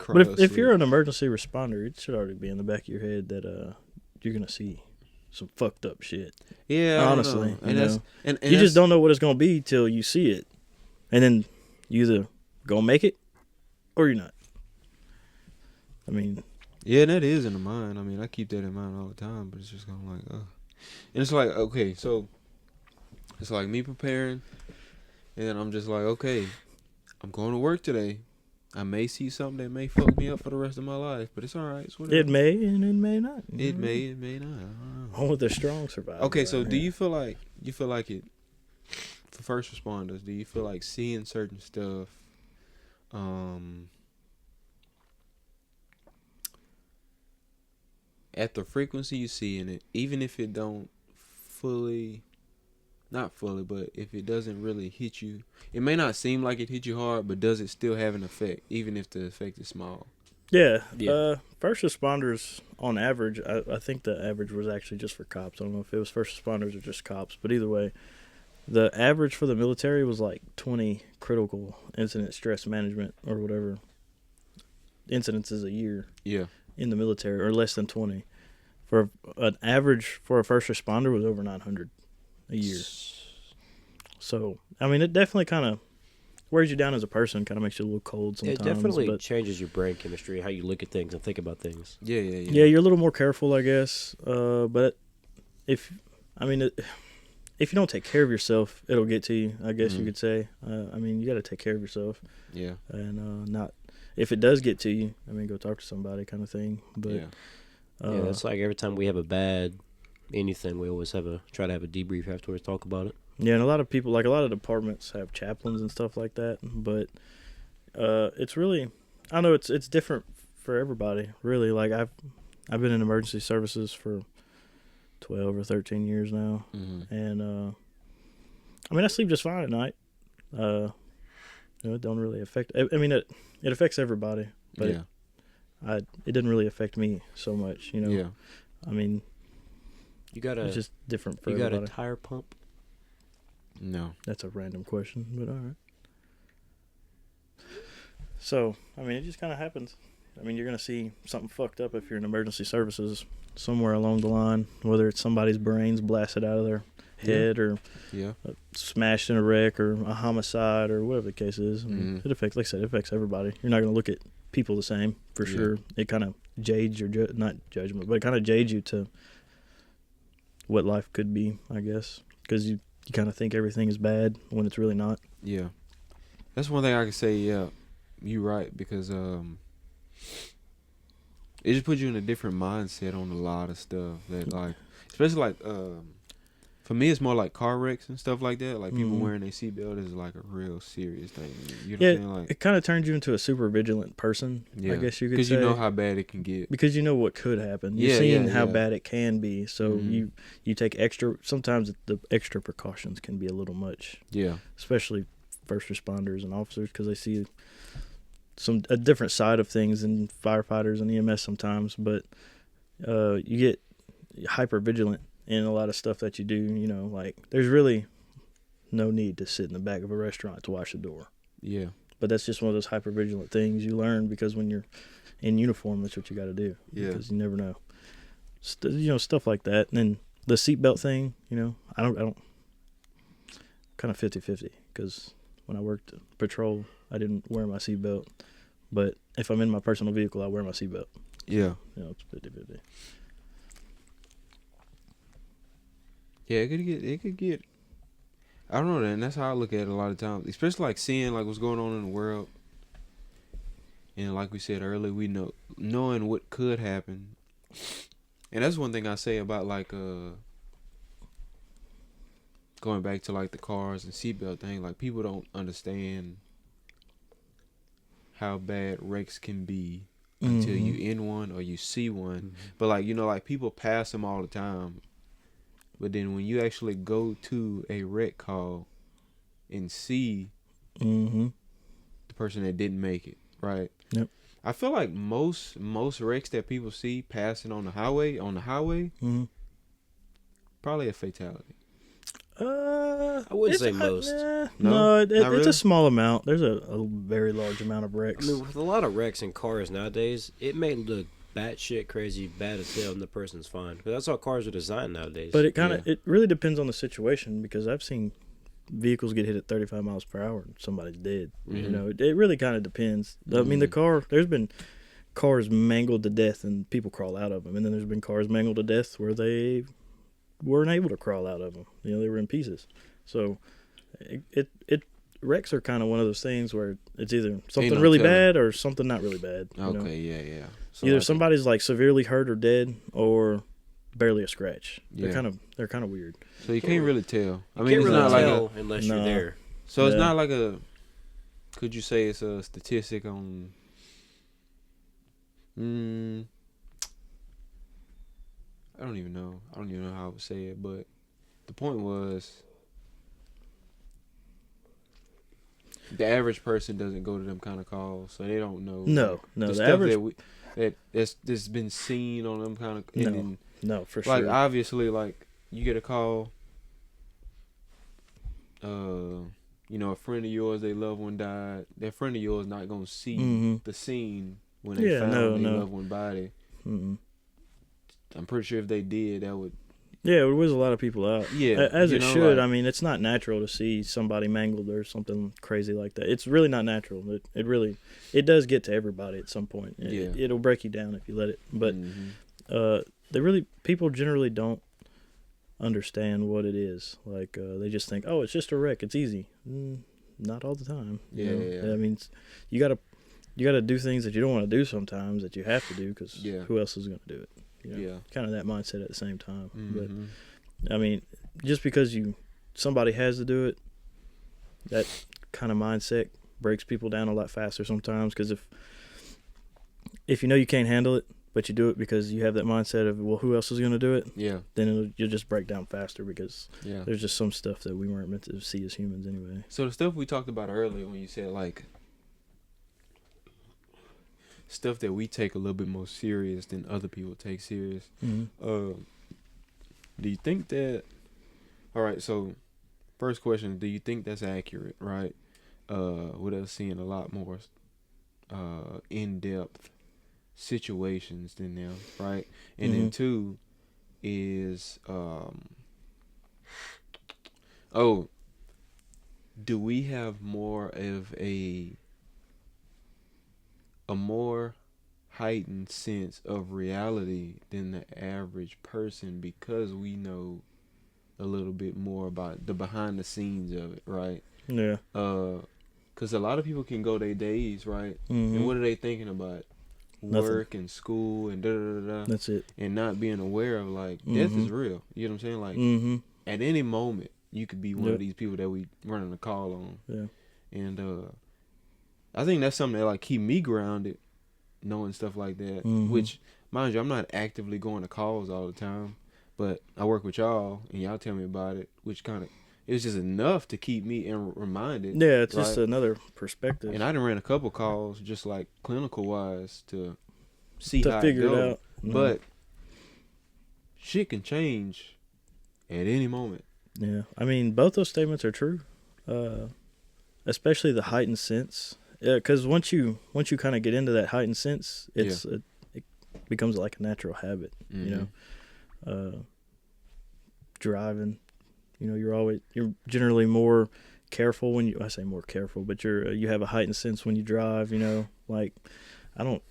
Speaker 1: But if you're an emergency responder, it should already be in the back of your head that you're gonna see some fucked up shit.
Speaker 2: yeah, I
Speaker 1: honestly,
Speaker 2: don't know.
Speaker 1: you
Speaker 2: and that's
Speaker 1: know.
Speaker 2: and
Speaker 1: You
Speaker 2: that's-
Speaker 1: just don't know what it's gonna be till you see it, and then you either gonna make it or you're not. I mean,
Speaker 2: Yeah, and that is in the mind. I mean, I keep that in mind all the time, but it's just kind of like, and it's like, okay, so it's like me preparing, and then I'm just like, okay, I'm going to work today. I may see something that may fuck me up for the rest of my life, but it's all right. It's whatever.
Speaker 1: it may and it may not.
Speaker 2: It may not. I don't know.
Speaker 1: Only the strong survive.
Speaker 2: Okay, so
Speaker 1: around
Speaker 2: do
Speaker 1: here.
Speaker 2: you feel like it for first responders? Do you feel like seeing certain stuff? At the frequency you see in it, even if it don't not fully, but if it doesn't really hit you, it may not seem like it hit you hard, but does it still have an effect, even if the effect is small?
Speaker 1: Yeah.
Speaker 3: Yeah.
Speaker 1: First responders on average, I think the average was actually just for cops. I don't know if it was first responders or just cops, but either way, the average for the military was like 20 critical incident stress management or whatever incidences a year
Speaker 2: Yeah.
Speaker 1: in the military, or less than 20. For an average for a first responder was over 900 a year. So, I mean, it definitely kind of wears you down as a person, kind of makes you a little cold sometimes.
Speaker 3: It definitely
Speaker 1: but
Speaker 3: changes your brain chemistry, how you look at things and think about things.
Speaker 2: Yeah.
Speaker 1: yeah, you're a little more careful, I guess. But if, I mean, if you don't take care of yourself, it'll get to you, I guess you could say. I mean, you got to take care of yourself.
Speaker 2: Yeah.
Speaker 1: And not, if it does get to you, I mean, go talk to somebody kind of thing. But
Speaker 2: Yeah.
Speaker 3: Yeah, that's like every time we have a bad anything, we always try to have a debrief afterwards, talk about it.
Speaker 1: Yeah, and a lot of people, like a lot of departments have chaplains and stuff like that, but it's really, I know it's different for everybody, really. Like I've been in emergency services for 12 or 13 years now, and I mean I sleep just fine at night. It don't really affect. I mean it affects everybody, but
Speaker 2: Yeah.
Speaker 1: it didn't really affect me so much,
Speaker 2: Yeah.
Speaker 1: I mean,
Speaker 3: You got
Speaker 1: it's
Speaker 3: a
Speaker 1: just different for
Speaker 3: you got
Speaker 1: everybody.
Speaker 3: a tire pump?
Speaker 2: No.
Speaker 1: That's a random question, but all right. So, I mean, it just kind of happens. I mean, you're going to see something fucked up if you're in emergency services somewhere along the line, whether it's somebody's brains blasted out of their head or
Speaker 2: Yeah.
Speaker 1: smashed in a wreck or a homicide or whatever the case is. I mean, it affects, like I said, it affects everybody. You're not going to look at people the same, for sure. It kind of jades your, not judgment, but it kind of jades you to what life could be, I guess, because you kind of think everything is bad when it's really not.
Speaker 2: Yeah. That's one thing I can say, yeah, you're right, because it just puts you in a different mindset on a lot of stuff that, like, especially like for me it's more like car wrecks and stuff like that, like people wearing their seatbelt is like a real serious thing, you know what I'm saying? Like,
Speaker 1: it kind of turns you into a super vigilant person,
Speaker 2: yeah,
Speaker 1: I guess you could say,
Speaker 2: because you know how bad it can get,
Speaker 1: because you know what could happen. You've seen how
Speaker 2: yeah.
Speaker 1: bad it can be, so you take extra, sometimes the extra precautions can be a little much, especially first responders and officers, because they see a different side of things than firefighters and EMS sometimes. But you get hyper vigilant in a lot of stuff that you do. Like there's really no need to sit in the back of a restaurant to watch the door.
Speaker 2: Yeah.
Speaker 1: But that's just one of those hyper vigilant things you learn, because when you're in uniform, that's what you got to do.
Speaker 2: Yeah.
Speaker 1: Because you never know. Stuff like that. And then the seatbelt thing, I don't kind of 50-50, because when I worked patrol, I didn't wear my seatbelt. But if I'm in my personal vehicle, I wear my seatbelt.
Speaker 2: Yeah.
Speaker 1: It's 50-50.
Speaker 2: Yeah, it could get. I don't know, and that's how I look at it a lot of times, especially like seeing like what's going on in the world, and like we said earlier, we knowing what could happen, and that's one thing I say about like going back to like the cars and seatbelt thing. Like people don't understand how bad wrecks can be until you in one or you see one. But like like people pass them all the time. But then when you actually go to a wreck call and see the person that didn't make it, right?
Speaker 1: Yep.
Speaker 2: I feel like most wrecks that people see passing on the highway, probably a fatality.
Speaker 3: I wouldn't say most.
Speaker 1: No, it's
Speaker 2: really?
Speaker 1: a small amount. There's a very large amount of wrecks.
Speaker 3: I mean, with a lot of wrecks in cars nowadays, it may look batshit crazy, bad as hell, and the person's fine. Because that's how cars are designed nowadays.
Speaker 1: But it really depends on the situation, because I've seen vehicles get hit at 35 miles per hour and somebody's dead. It really kind of depends. I mean, there's been cars mangled to death and people crawl out of them, and then there's been cars mangled to death where they weren't able to crawl out of them. They were in pieces. So wrecks are kind of one of those things where it's either something really bad or something not really bad.
Speaker 2: Okay, yeah. So
Speaker 1: Either
Speaker 2: like
Speaker 1: somebody's like severely hurt or dead, or barely a scratch.
Speaker 2: Yeah.
Speaker 1: They're kind of weird.
Speaker 2: So you can't really tell. I mean,
Speaker 3: can't
Speaker 2: it's
Speaker 3: really
Speaker 2: not
Speaker 3: tell
Speaker 2: like
Speaker 3: unless you're there.
Speaker 2: So it's not like a. Could you say it's a statistic on? I don't even know. I don't even know how I would say it, but the point was. the average person doesn't go to them kind of calls, so they don't know.
Speaker 1: No,
Speaker 2: the
Speaker 1: the
Speaker 2: stuff
Speaker 1: average
Speaker 2: that's been seen on them kind of.
Speaker 1: No, for
Speaker 2: like
Speaker 1: sure.
Speaker 2: obviously, like you get a call. A friend of yours, their loved one died. That friend of yours not gonna see the scene when they found their loved one body. I'm pretty sure if they did, that would.
Speaker 1: Yeah, it whiz a lot of people out.
Speaker 2: Yeah,
Speaker 1: as it should. I mean, it's not natural to see somebody mangled or something crazy like that. It's really not natural. It does get to everybody at some point. It'll break you down if you let it. But people generally don't understand what it is. Like they just think, oh, it's just a wreck. It's easy. Not all the time.
Speaker 2: Yeah.
Speaker 1: I mean, you gotta do things that you don't want to do sometimes that you have to do because who else is going to do it? Kind of that mindset at the same time. But I mean, just because somebody has to do it, that kind of mindset breaks people down a lot faster sometimes. Because if you know you can't handle it, but you do it because you have that mindset of, well, who else is going to do it?
Speaker 2: Yeah.
Speaker 1: Then you'll just break down faster because there's just some stuff that we weren't meant to see as humans anyway.
Speaker 2: So the stuff we talked about earlier when you said like stuff that we take a little bit more serious than other people take serious. Do you think that? All right. So first question: do you think that's accurate? Right. With us seeing a lot more in-depth situations than them, right? And then two is do we have more of a more heightened sense of reality than the average person because we know a little bit more about the behind the scenes of it, right?
Speaker 1: Yeah.
Speaker 2: Because a lot of people can go their days, right? And what are they thinking about? Work and school and da-da-da-da.
Speaker 1: That's it.
Speaker 2: And not being aware of, like, death is real. You know what I'm saying? Like, at any moment, you could be one of these people that we running a call on.
Speaker 1: Yeah.
Speaker 2: And I think that's something that, like, keep me grounded, knowing stuff like that. Which, mind you, I'm not actively going to calls all the time. But I work with y'all, and y'all tell me about it, which kind of... It's just enough to keep me reminded.
Speaker 1: Yeah, it's just another perspective.
Speaker 2: And I done ran a couple calls, just like clinical wise, to see how
Speaker 1: figure
Speaker 2: it goes.
Speaker 1: it out.
Speaker 2: But shit can change at any moment.
Speaker 1: Yeah, I mean, both those statements are true, especially the heightened sense. Because once you kind of get into that heightened sense, it becomes like a natural habit. You know, driving. You know, you're generally more careful when I say more careful, but you have a heightened sense when you drive. You know, like I don't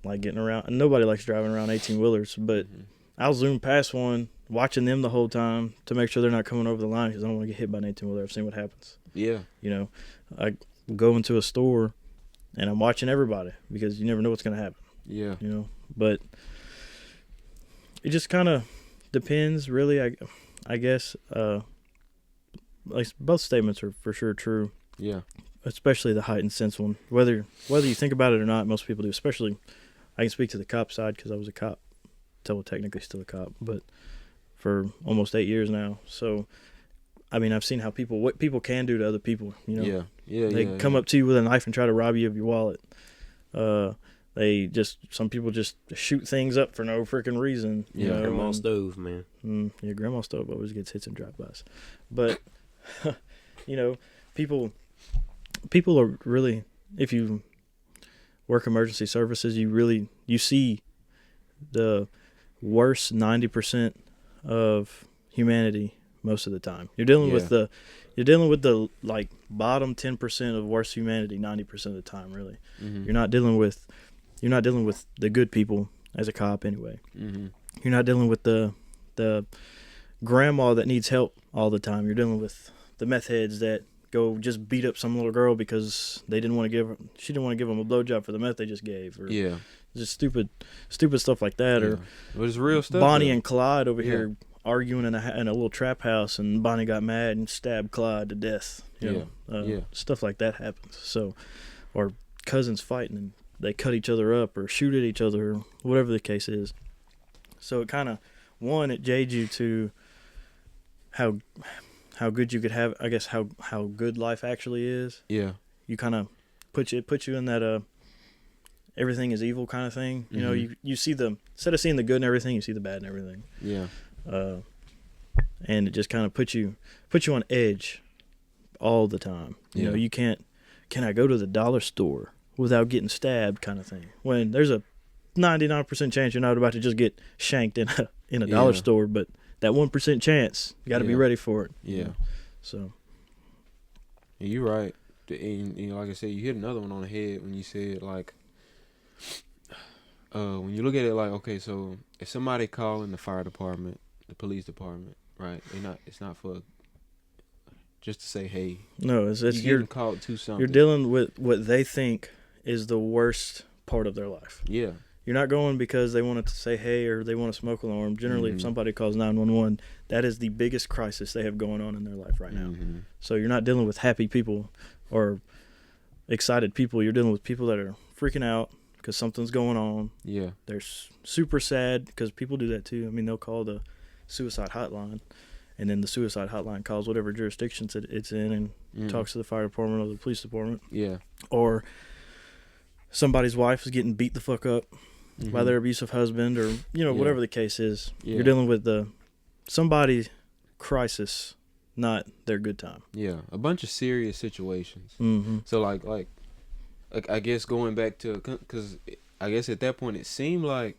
Speaker 1: like getting around. Nobody likes driving around 18-wheelers, but I'll zoom past one, watching them the whole time to make sure they're not coming over the line because I don't want to get hit by an 18-wheeler. I've seen what happens. Yeah. You know, I go into a store and I'm watching everybody because you never know what's going to happen. Yeah. You know, but it just kind of depends, really. I guess. Like both statements are for sure true. Yeah. Especially the heightened sense one. Whether you think about it or not, most people do. Especially, I can speak to the cop side because I was a cop. Technically still a cop, but for almost 8 years now. So, I mean, I've seen what people can do to other people. You know. Yeah. They come up to you with a knife and try to rob you of your wallet. Some people just shoot things up for no freaking reason. You know?
Speaker 3: Grandma stove, man.
Speaker 1: Yeah, grandma stove always gets hits and drive-bys. But, you know, people are really, if you work emergency services, you see the worst 90% of humanity most of the time. You're dealing with the like bottom 10% of worst humanity 90% of the time, really. You're not dealing with the good people as a cop anyway. You're not dealing with the grandma that needs help all the time. You're dealing with the meth heads that go just beat up some little girl because she didn't want to give them a blowjob for the meth they just gave, or just stupid stuff like that. Or
Speaker 2: but it's real stuff.
Speaker 1: Bonnie and Clyde over here arguing in a little trap house, and Bonnie got mad and stabbed Clyde to death. You know, stuff like that happens. So, or cousins fighting and they cut each other up or shoot at each other, or whatever the case is. So it kind of it jades you to how good you could have, I guess, how good life actually is. Yeah. you kind of put you in that everything is evil kind of thing. You know, you see instead of seeing the good in everything, you see the bad in everything.
Speaker 2: Yeah.
Speaker 1: And it just kind of puts you on edge all the time. You know, you can I go to the dollar store without getting stabbed kind of thing. When there's a 99% chance you're not about to just get shanked in a dollar store, but that 1% chance, you got to be ready for it.
Speaker 2: Yeah.
Speaker 1: You know? So.
Speaker 2: Yeah, you're right. And, you know, like I said, you hit another one on the head when you said, like, when you look at it like, okay, so if somebody calling the fire department, the police department, right? It's not for just to say, hey.
Speaker 1: No, it's
Speaker 2: you're called to something.
Speaker 1: You're dealing with what they think is the worst part of their life.
Speaker 2: Yeah.
Speaker 1: You're not going because they wanted to say hey or they want a smoke alarm. Generally, if somebody calls 911, that is the biggest crisis they have going on in their life right now. So you're not dealing with happy people or excited people. You're dealing with people that are freaking out because something's going on.
Speaker 2: Yeah.
Speaker 1: They're super sad because people do that too. I mean, they'll call the suicide hotline, and then the suicide hotline calls whatever jurisdictions it's in and talks to the fire department or the police department.
Speaker 2: Yeah.
Speaker 1: Or somebody's wife is getting beat the fuck up by their abusive husband, or whatever the case is. You're dealing with somebody's crisis, not their good time.
Speaker 2: Yeah, a bunch of serious situations. So like I guess going back to, because I guess at that point it seemed like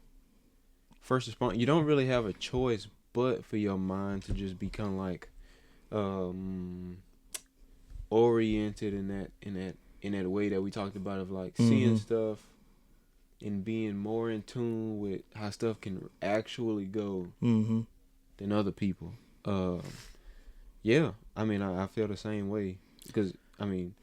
Speaker 2: first response, you don't really have a choice but for your mind to just become like oriented in that way that we talked about, of like seeing stuff and being more in tune with how stuff can actually go than other people. Yeah, I mean, I feel the same way, because I mean,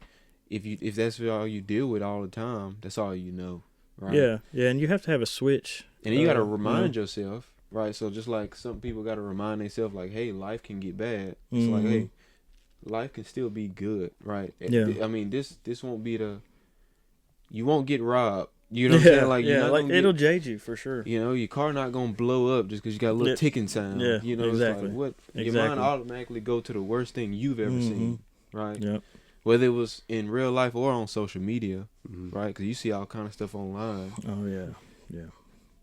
Speaker 2: if that's all you deal with all the time, that's all you know, right?
Speaker 1: Yeah, and you have to have a switch,
Speaker 2: and then you got to remind yourself, right? So just like some people got to remind themselves, like, hey, life can get bad. It's like, hey, life can still be good, right?
Speaker 1: Yeah.
Speaker 2: I mean, this won't be you won't get robbed. You know what I'm saying? Like,
Speaker 1: it'll jade you for sure.
Speaker 2: You know, your car not gonna blow up just because you got a little ticking sound.
Speaker 1: Yeah,
Speaker 2: you know,
Speaker 1: exactly.
Speaker 2: It's like your mind automatically go to the worst thing you've ever seen, right?
Speaker 1: Yeah.
Speaker 2: Whether it was in real life or on social media, right? Because you see all kind of stuff online.
Speaker 1: Oh yeah.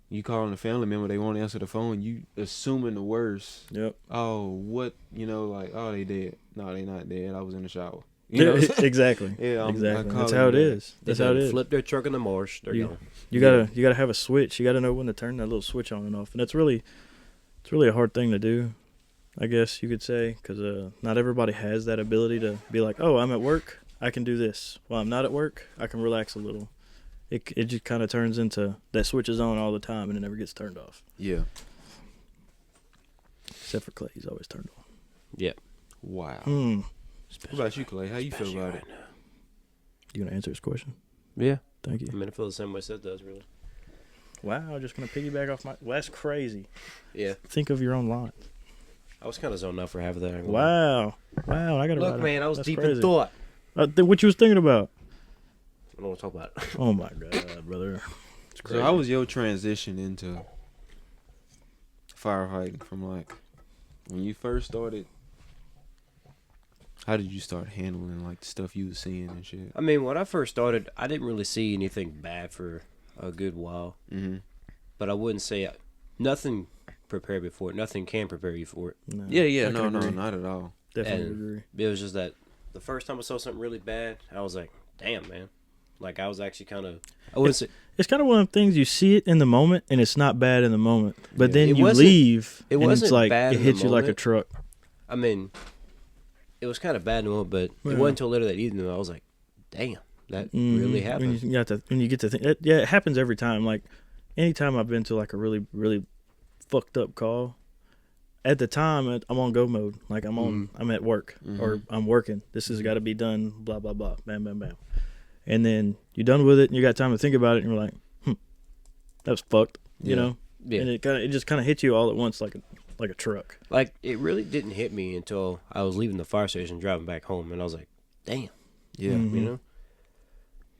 Speaker 1: You
Speaker 2: calling a family member, they won't answer the phone. You assuming the worst.
Speaker 1: Yep.
Speaker 2: Oh, what? You know, like, oh, they dead. No, they not dead. I was in the shower. You know?
Speaker 1: Exactly.
Speaker 2: Yeah,
Speaker 1: exactly. That's how it is. That's how it is.
Speaker 3: Flip their truck in the marsh. They're gone.
Speaker 1: You gotta have a switch. You gotta know when to turn that little switch on and off. And it's really a hard thing to do, I guess you could say, because not everybody has that ability to be like, oh, I'm at work, I can do this. While I'm not at work, I can relax a little. It just kind of turns into that switch is on all the time and it never gets turned off.
Speaker 2: Yeah.
Speaker 1: Except for Clay, he's always turned on.
Speaker 3: Yeah.
Speaker 2: Wow. What about you, Clay? How you feel about it?
Speaker 1: You gonna answer his question?
Speaker 3: Yeah.
Speaker 1: Thank you.
Speaker 3: I mean, I feel the same way Seth does, really.
Speaker 1: Wow, just gonna piggyback off well, that's crazy.
Speaker 3: Yeah.
Speaker 1: Think of your own line.
Speaker 3: I was kind of zoned out for half of that.
Speaker 1: Wow, I gotta
Speaker 3: look, man. I was deep in
Speaker 1: crazy.
Speaker 3: thought.
Speaker 1: What you was thinking about?
Speaker 3: I don't want to talk about it.
Speaker 1: Oh my god, brother.
Speaker 2: So how was your transition into firefighting from like when you first started? How did you start handling like the stuff you was seeing and shit?
Speaker 3: I mean, when I first started, I didn't really see anything bad for a good while. But I wouldn't say nothing prepared me for it. Nothing can prepare you for it.
Speaker 2: No, yeah, no, not at all.
Speaker 1: Definitely agree.
Speaker 3: It was just that the first time I saw something really bad, I was like, damn, man. Like, I was actually kind of...
Speaker 1: It's kind of one of the things, you see it in the moment, and it's not bad in the moment. But then you leave, and it's like, it hits you like a truck.
Speaker 3: I mean, it was kind of bad in the moment, but it wasn't until later that evening that I was like, damn, that really happened.
Speaker 1: When you get to think... it happens every time. Like, anytime I've been to, like, a really, really fucked up call, at the time, I'm on go mode. Like, I'm at work, or I'm working. This has got to be done, blah, blah, blah, bam, bam, bam. And then you're done with it, and you got time to think about it, and you're like, that was fucked, you know? Yeah. And it just kind of hits you all at once like a truck.
Speaker 3: Like, it really didn't hit me until I was leaving the fire station, driving back home, and I was like, damn.
Speaker 2: Yeah.
Speaker 3: You know?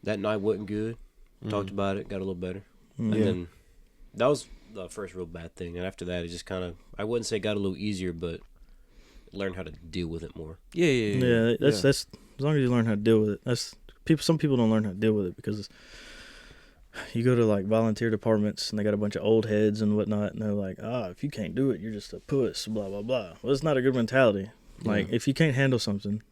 Speaker 3: That night wasn't good. Talked about it, got a little better. And then that was the first real bad thing. And after that, it just kind of, I wouldn't say got a little easier, but learned how to deal with it more.
Speaker 1: Yeah. That's as long as you learn how to deal with it. some people don't learn how to deal with it because you go to like volunteer departments and they got a bunch of old heads and whatnot, and they're like, if you can't do it, you're just a puss, blah blah blah. Well, it's not a good mentality. Like if you can't handle something,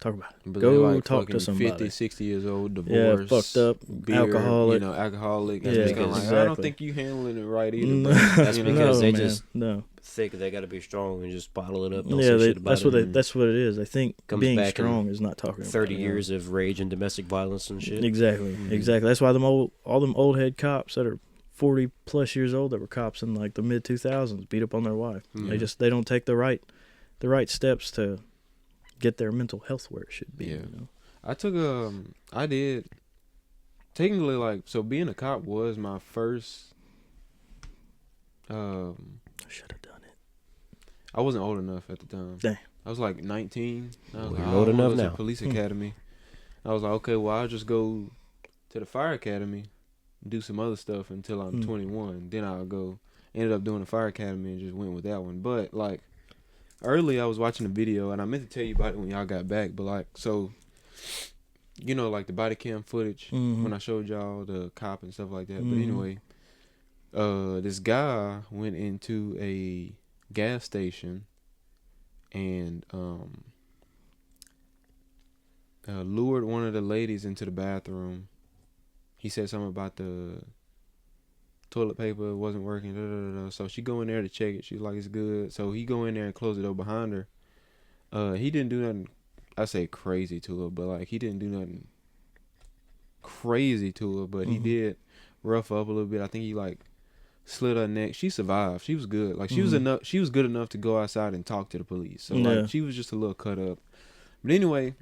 Speaker 1: talk about it.
Speaker 2: But
Speaker 1: Go
Speaker 2: like
Speaker 1: talk to somebody.
Speaker 2: 50, 60 years old,
Speaker 1: Yeah,
Speaker 2: divorced,
Speaker 1: fucked up,
Speaker 2: beer,
Speaker 1: alcoholic.
Speaker 2: Alcoholic.
Speaker 1: Yeah,
Speaker 2: It's kinda like, I don't
Speaker 1: exactly.
Speaker 2: think you handling it right either.
Speaker 1: No,
Speaker 2: But,
Speaker 3: That's
Speaker 2: you know,
Speaker 3: because they
Speaker 1: man,
Speaker 3: just
Speaker 1: no.
Speaker 3: think they got to be strong and just bottle it up. Don't
Speaker 1: Yeah,
Speaker 3: say shit about
Speaker 1: that's what
Speaker 3: it.
Speaker 1: that's what it is. I think
Speaker 3: Comes
Speaker 1: being
Speaker 3: back
Speaker 1: strong is not talking
Speaker 3: 30
Speaker 1: about it.
Speaker 3: years of rage and domestic violence and shit.
Speaker 1: Exactly, exactly. That's why all them old head cops that are 40 plus years old that were cops in like the mid 2000s beat up on their wife.
Speaker 2: Yeah.
Speaker 1: They don't take the right steps to get their mental health where it should be.
Speaker 2: Yeah.
Speaker 1: You know?
Speaker 2: I did technically, like, so being a cop was my first.
Speaker 1: I should have done it.
Speaker 2: I wasn't old enough at the time.
Speaker 1: Damn.
Speaker 2: I was like 19. I was
Speaker 3: Well,
Speaker 2: like,
Speaker 3: you're old
Speaker 2: I wanna
Speaker 3: enough
Speaker 2: go to
Speaker 3: now.
Speaker 2: the police academy. I was like, okay, well, I'll just go to the fire academy, do some other stuff until I'm 21. Then I'll go. Ended up doing the fire academy and just went with that one. But like early, I was watching a video and I meant to tell you about it when y'all got back. But like, so you know, like the body cam footage when I showed y'all the cop and stuff like that. But anyway, this guy went into a gas station and lured one of the ladies into the bathroom. He said something about the toilet paper wasn't working. Da, da, da, da. So she go in there to check it. She's like, it's good. So he go in there and close the door behind her. He didn't do nothing, I say crazy to her, but like he didn't do nothing crazy to her, but he did rough her up a little bit. I think he like slit her neck. She survived. She was good. Like she was good enough to go outside and talk to the police. So like she was just a little cut up. But anyway,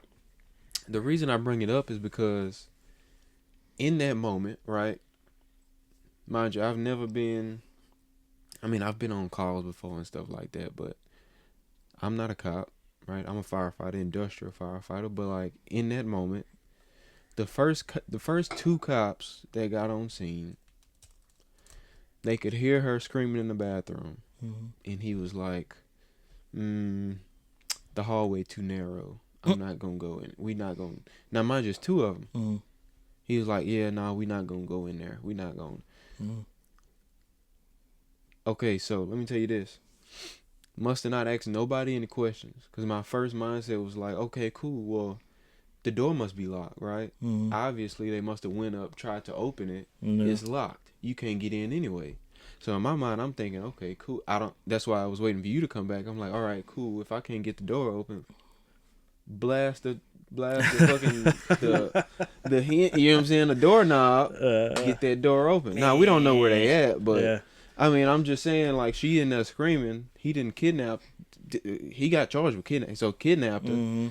Speaker 2: the reason I bring it up is because in that moment, right? Mind you, I've been on calls before and stuff like that, but I'm not a cop, right? I'm a firefighter, industrial firefighter, but like in that moment, the first two cops that got on scene, they could hear her screaming in the bathroom, and he was like, the hallway too narrow. I'm not gonna go in. We not gonna. Now mind you, it's two of them. He was like, yeah, no, we not gonna go in there. We not gonna. Okay, so let me tell you this. Must have not asked nobody any questions, because my first mindset was like, okay, cool. Well, the door must be locked, right? Obviously, they must have went up, tried to open it. It's locked. You can't get in anyway. So in my mind, I'm thinking, okay, cool. That's why I was waiting for you to come back. I'm like, all right, cool. If I can't get the door open, blast the fucking the hint, you know what I'm saying, the doorknob, get that door open. Now we don't know where they at, but I mean, I'm just saying, like, she in there screaming. He didn't kidnap. He got charged with kidnapping. So kidnapped her,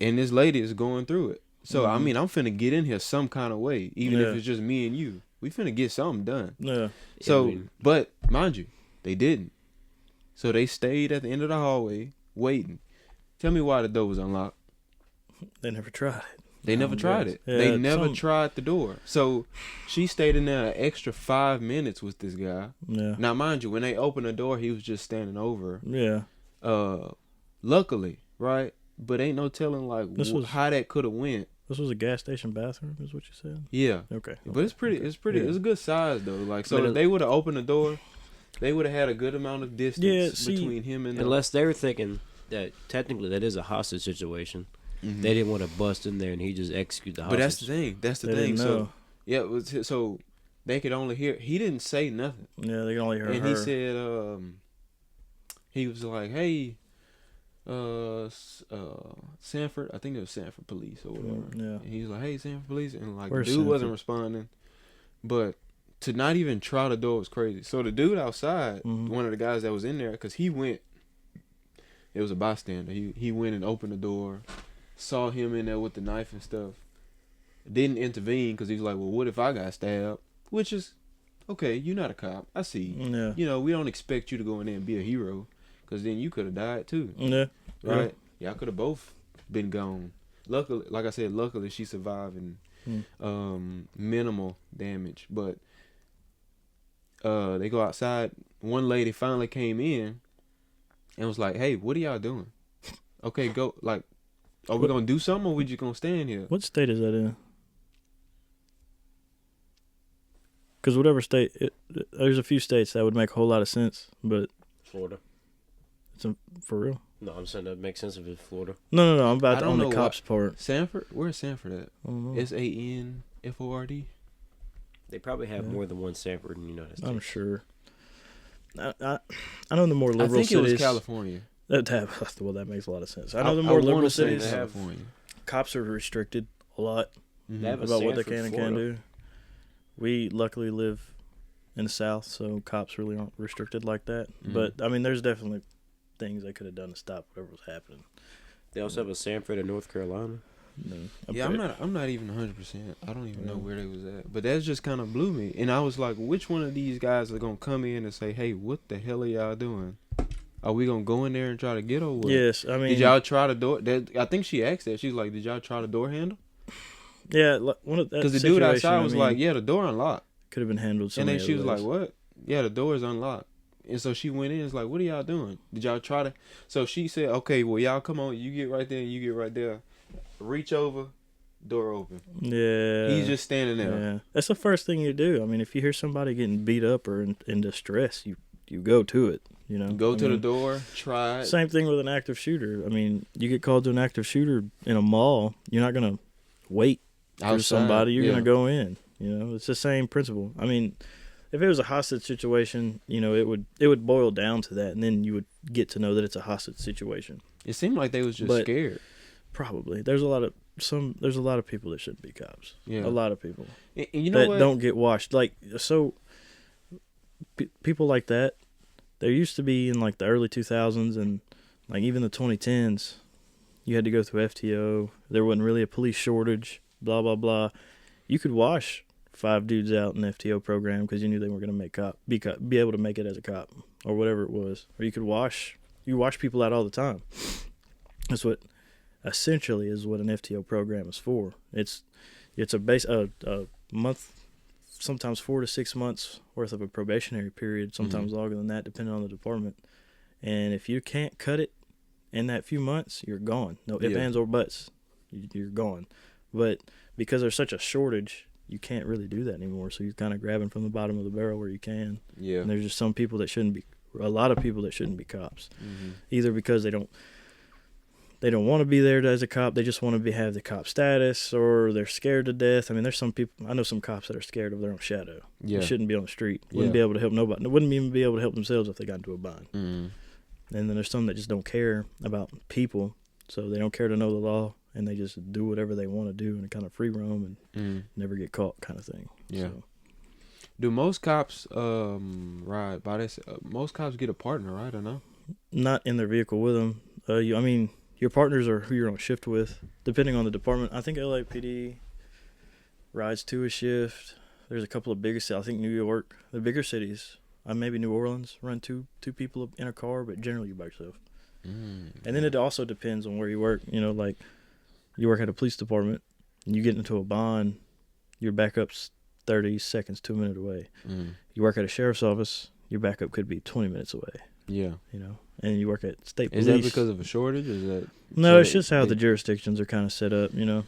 Speaker 2: and this lady is going through it. So I mean, I'm finna get in here some kind of way, even if it's just me and you. We finna get something done.
Speaker 1: Yeah.
Speaker 2: So, but mind you, they didn't. So they stayed at the end of the hallway waiting. Tell me why the door was unlocked.
Speaker 1: They never tried it.
Speaker 2: They never tried it.
Speaker 1: Yeah,
Speaker 2: They never tried the door. So she stayed in there an extra 5 minutes with this guy.
Speaker 1: Yeah.
Speaker 2: Now, mind you, when they opened the door, he was just standing over.
Speaker 1: Yeah.
Speaker 2: Luckily, right? But ain't no telling like how that could have went.
Speaker 1: This was a gas station bathroom, is what you said?
Speaker 2: Yeah.
Speaker 1: Okay.
Speaker 2: But it's pretty. It's pretty.
Speaker 1: Yeah.
Speaker 2: It's a good size though. Like, so if they would have opened the door, they would have had a good amount of distance between him and.
Speaker 3: Unless they were thinking that technically that is a hostage situation. They didn't want to bust in there and he just execute the hostage.
Speaker 2: But that's the thing. That's the thing. So yeah, so they could only hear. He didn't say nothing.
Speaker 1: Yeah, they could only hear her.
Speaker 2: And he said, he was like, "Hey, Sanford. I think it was Sanford Police or whatever."
Speaker 1: Yeah.
Speaker 2: And he was like, "Hey, Sanford Police," and like
Speaker 1: Where's
Speaker 2: the dude wasn't
Speaker 1: Sanford?
Speaker 2: responding. But to not even try the door was crazy. So the dude outside, one of the guys that was in there, because he went. It was a bystander. He went and opened the door. Saw him in there with the knife and stuff. Didn't intervene because he was like, well, what if I got stabbed? Which is, okay, you're not a cop. I see.
Speaker 1: Yeah.
Speaker 2: You know, we don't expect you to go in there and be a hero because then you could have died too.
Speaker 1: Yeah.
Speaker 2: Right? Y'all could have both been gone. Luckily, like I said, luckily she survived and minimal damage. But they go outside. One lady finally came in and was like, hey, what are y'all doing? Okay, go, like, Are we gonna do something, or we just gonna stand here?
Speaker 1: What state is that in? Because whatever state, there's a few states that would make a whole lot of sense, but
Speaker 3: Florida.
Speaker 1: For real.
Speaker 3: No, I'm saying that makes sense if it's Florida.
Speaker 1: No. I'm about
Speaker 2: I
Speaker 1: to
Speaker 2: don't
Speaker 1: on
Speaker 2: know
Speaker 1: the cops part.
Speaker 2: Sanford? Where's Sanford at?
Speaker 1: I don't know.
Speaker 2: SANFORD?
Speaker 3: They probably have more than one Sanford in the United States.
Speaker 1: I'm sure. I know the more liberal
Speaker 2: I think
Speaker 1: cities.
Speaker 2: it was California.
Speaker 1: Well, that makes a lot of sense. I know the more liberal cities,
Speaker 2: California.
Speaker 1: cops are restricted a lot
Speaker 3: They have a
Speaker 1: about what they
Speaker 3: Sanford,
Speaker 1: can and
Speaker 3: Florida.
Speaker 1: can't do. We luckily live in the South, so cops really aren't restricted like that.
Speaker 2: Mhm.
Speaker 1: But I mean, there's definitely things they could have done to stop whatever was happening.
Speaker 3: They also have a Sanford in North Carolina.
Speaker 1: No,
Speaker 2: Yeah, I'm not even 100%. I don't even know
Speaker 1: Yeah.
Speaker 2: where they was at. But that just kind of blew me. And I was like, which one of these guys are going to come in and say, hey, what the hell are y'all doing? Are we going to go in there and try to get her? What?
Speaker 1: Yes, I mean,
Speaker 2: Did y'all try the door? I think she asked that. She's like, did y'all try the door handle?
Speaker 1: yeah, one of that
Speaker 2: Because the dude
Speaker 1: situation,
Speaker 2: outside was
Speaker 1: I mean,
Speaker 2: like, yeah, the door unlocked.
Speaker 1: could have been handled. So
Speaker 2: And then
Speaker 1: many
Speaker 2: she was
Speaker 1: other
Speaker 2: like,
Speaker 1: ways.
Speaker 2: what? Yeah, the door is unlocked. And so she went in. It's like, what are y'all doing? Did y'all try to? So she said, okay, well, y'all come on. You get right there. You get right there. Reach over. Door open.
Speaker 1: Yeah,
Speaker 2: He's just standing there.
Speaker 1: Yeah, that's the first thing you do. I mean, if you hear somebody getting beat up or in distress, you go to it. You know,
Speaker 2: Go to the door. Try it.
Speaker 1: Same thing with an active shooter. I mean, you get called to an active shooter in a mall, you're not gonna wait for
Speaker 2: Outside,
Speaker 1: somebody. You're
Speaker 2: yeah.
Speaker 1: gonna go in. You know, it's the same principle. I mean, if it was a hostage situation, you know, it would boil down to that, and then you would get to know that it's a hostage situation.
Speaker 2: It seemed like they was just
Speaker 1: But-
Speaker 2: scared.
Speaker 1: Probably there's a lot of people that shouldn't be cops.
Speaker 2: Yeah.
Speaker 1: A lot of people
Speaker 2: And you know
Speaker 1: that
Speaker 2: what?
Speaker 1: don't get washed. Like so, people like that. There used to be in like the early 2000s and like even the 2010s, you had to go through FTO. There wasn't really a police shortage. Blah blah blah. You could wash 5 dudes out in the FTO program because you knew they were going to be able to make it as a cop or whatever it was. Or you wash people out all the time. That's what essentially is what an FTO program is for. It's a month, sometimes 4 to 6 months worth of a probationary period, sometimes longer than that, depending on the department. And if you can't cut it in that few months, you're gone. No ifs, ands, or buts. You're gone. But because there's such a shortage, you can't really do that anymore. So you're kind of grabbing from the bottom of the barrel where you can.
Speaker 2: Yeah.
Speaker 1: And there's just some people that shouldn't be, a lot of people that shouldn't be cops, either because they don't want to be there as a cop. They just want to have the cop status, or they're scared to death. I mean, there's some people. I know some cops that are scared of their own shadow.
Speaker 2: Yeah.
Speaker 1: They shouldn't be on the street. Wouldn't be able to help nobody. They wouldn't even be able to help themselves if they got into a bind.
Speaker 2: Mm-hmm.
Speaker 1: And then there's some that just don't care about people, so they don't care to know the law, and they just do whatever they want to do and kind of free roam and never get caught, kind of thing.
Speaker 2: Yeah.
Speaker 1: So,
Speaker 2: Do most cops ride by this? Most cops get a partner, right, or no?
Speaker 1: not in their vehicle with them. I mean, your partners are who you're on shift with, depending on the department. I think LAPD rides 2 a shift. There's a couple of bigger cities. I think New York, the bigger cities, maybe New Orleans, run two people in a car, but generally you're by yourself. And then it also depends on where you work. You know, like you work at a police department and you get into a bond, your backup's 30 seconds to a minute away. You work at a sheriff's office, your backup could be 20 minutes away.
Speaker 2: Yeah.
Speaker 1: You know, and you work at state police.
Speaker 2: Is that because of a shortage? Or is that
Speaker 1: No, it's just how the jurisdictions are kind of set up. You know,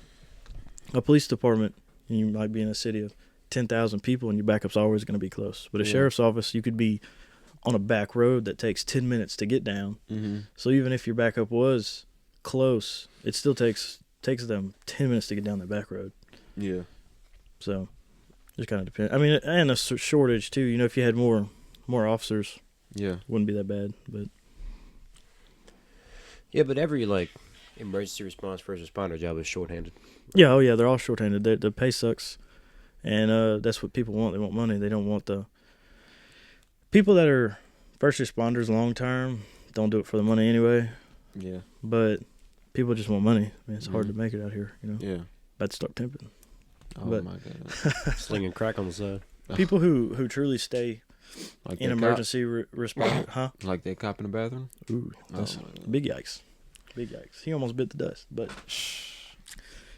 Speaker 1: a police department, you might be in a city of 10,000 people, and your backup's always going to be close. But a sheriff's office, you could be on a back road that takes 10 minutes to get down. So even if your backup was close, it still takes them 10 minutes to get down that back road.
Speaker 2: Yeah.
Speaker 1: So just kind of depends. I mean, and a shortage too. You know, if you had more officers,
Speaker 2: Yeah.
Speaker 1: it wouldn't be that bad. But
Speaker 3: Yeah, but every like emergency response first responder job is shorthanded.
Speaker 1: yeah, oh yeah, they're all shorthanded. The pay sucks, and that's what people want. They want money. They don't want the people that are first responders long term don't do it for the money anyway.
Speaker 2: Yeah.
Speaker 1: But people just want money. I mean, it's hard to make it out here. You know,
Speaker 2: Yeah.
Speaker 1: about to start temping.
Speaker 2: Oh
Speaker 1: But-
Speaker 2: my god.
Speaker 3: Slinging crack on the side.
Speaker 1: People who truly stay
Speaker 2: Like
Speaker 1: in
Speaker 2: that
Speaker 1: emergency response, huh?
Speaker 2: cop, like that cop in the bathroom.
Speaker 1: Ooh, that's
Speaker 2: Oh, my God.
Speaker 1: big yikes. Big yikes. He almost bit the dust. But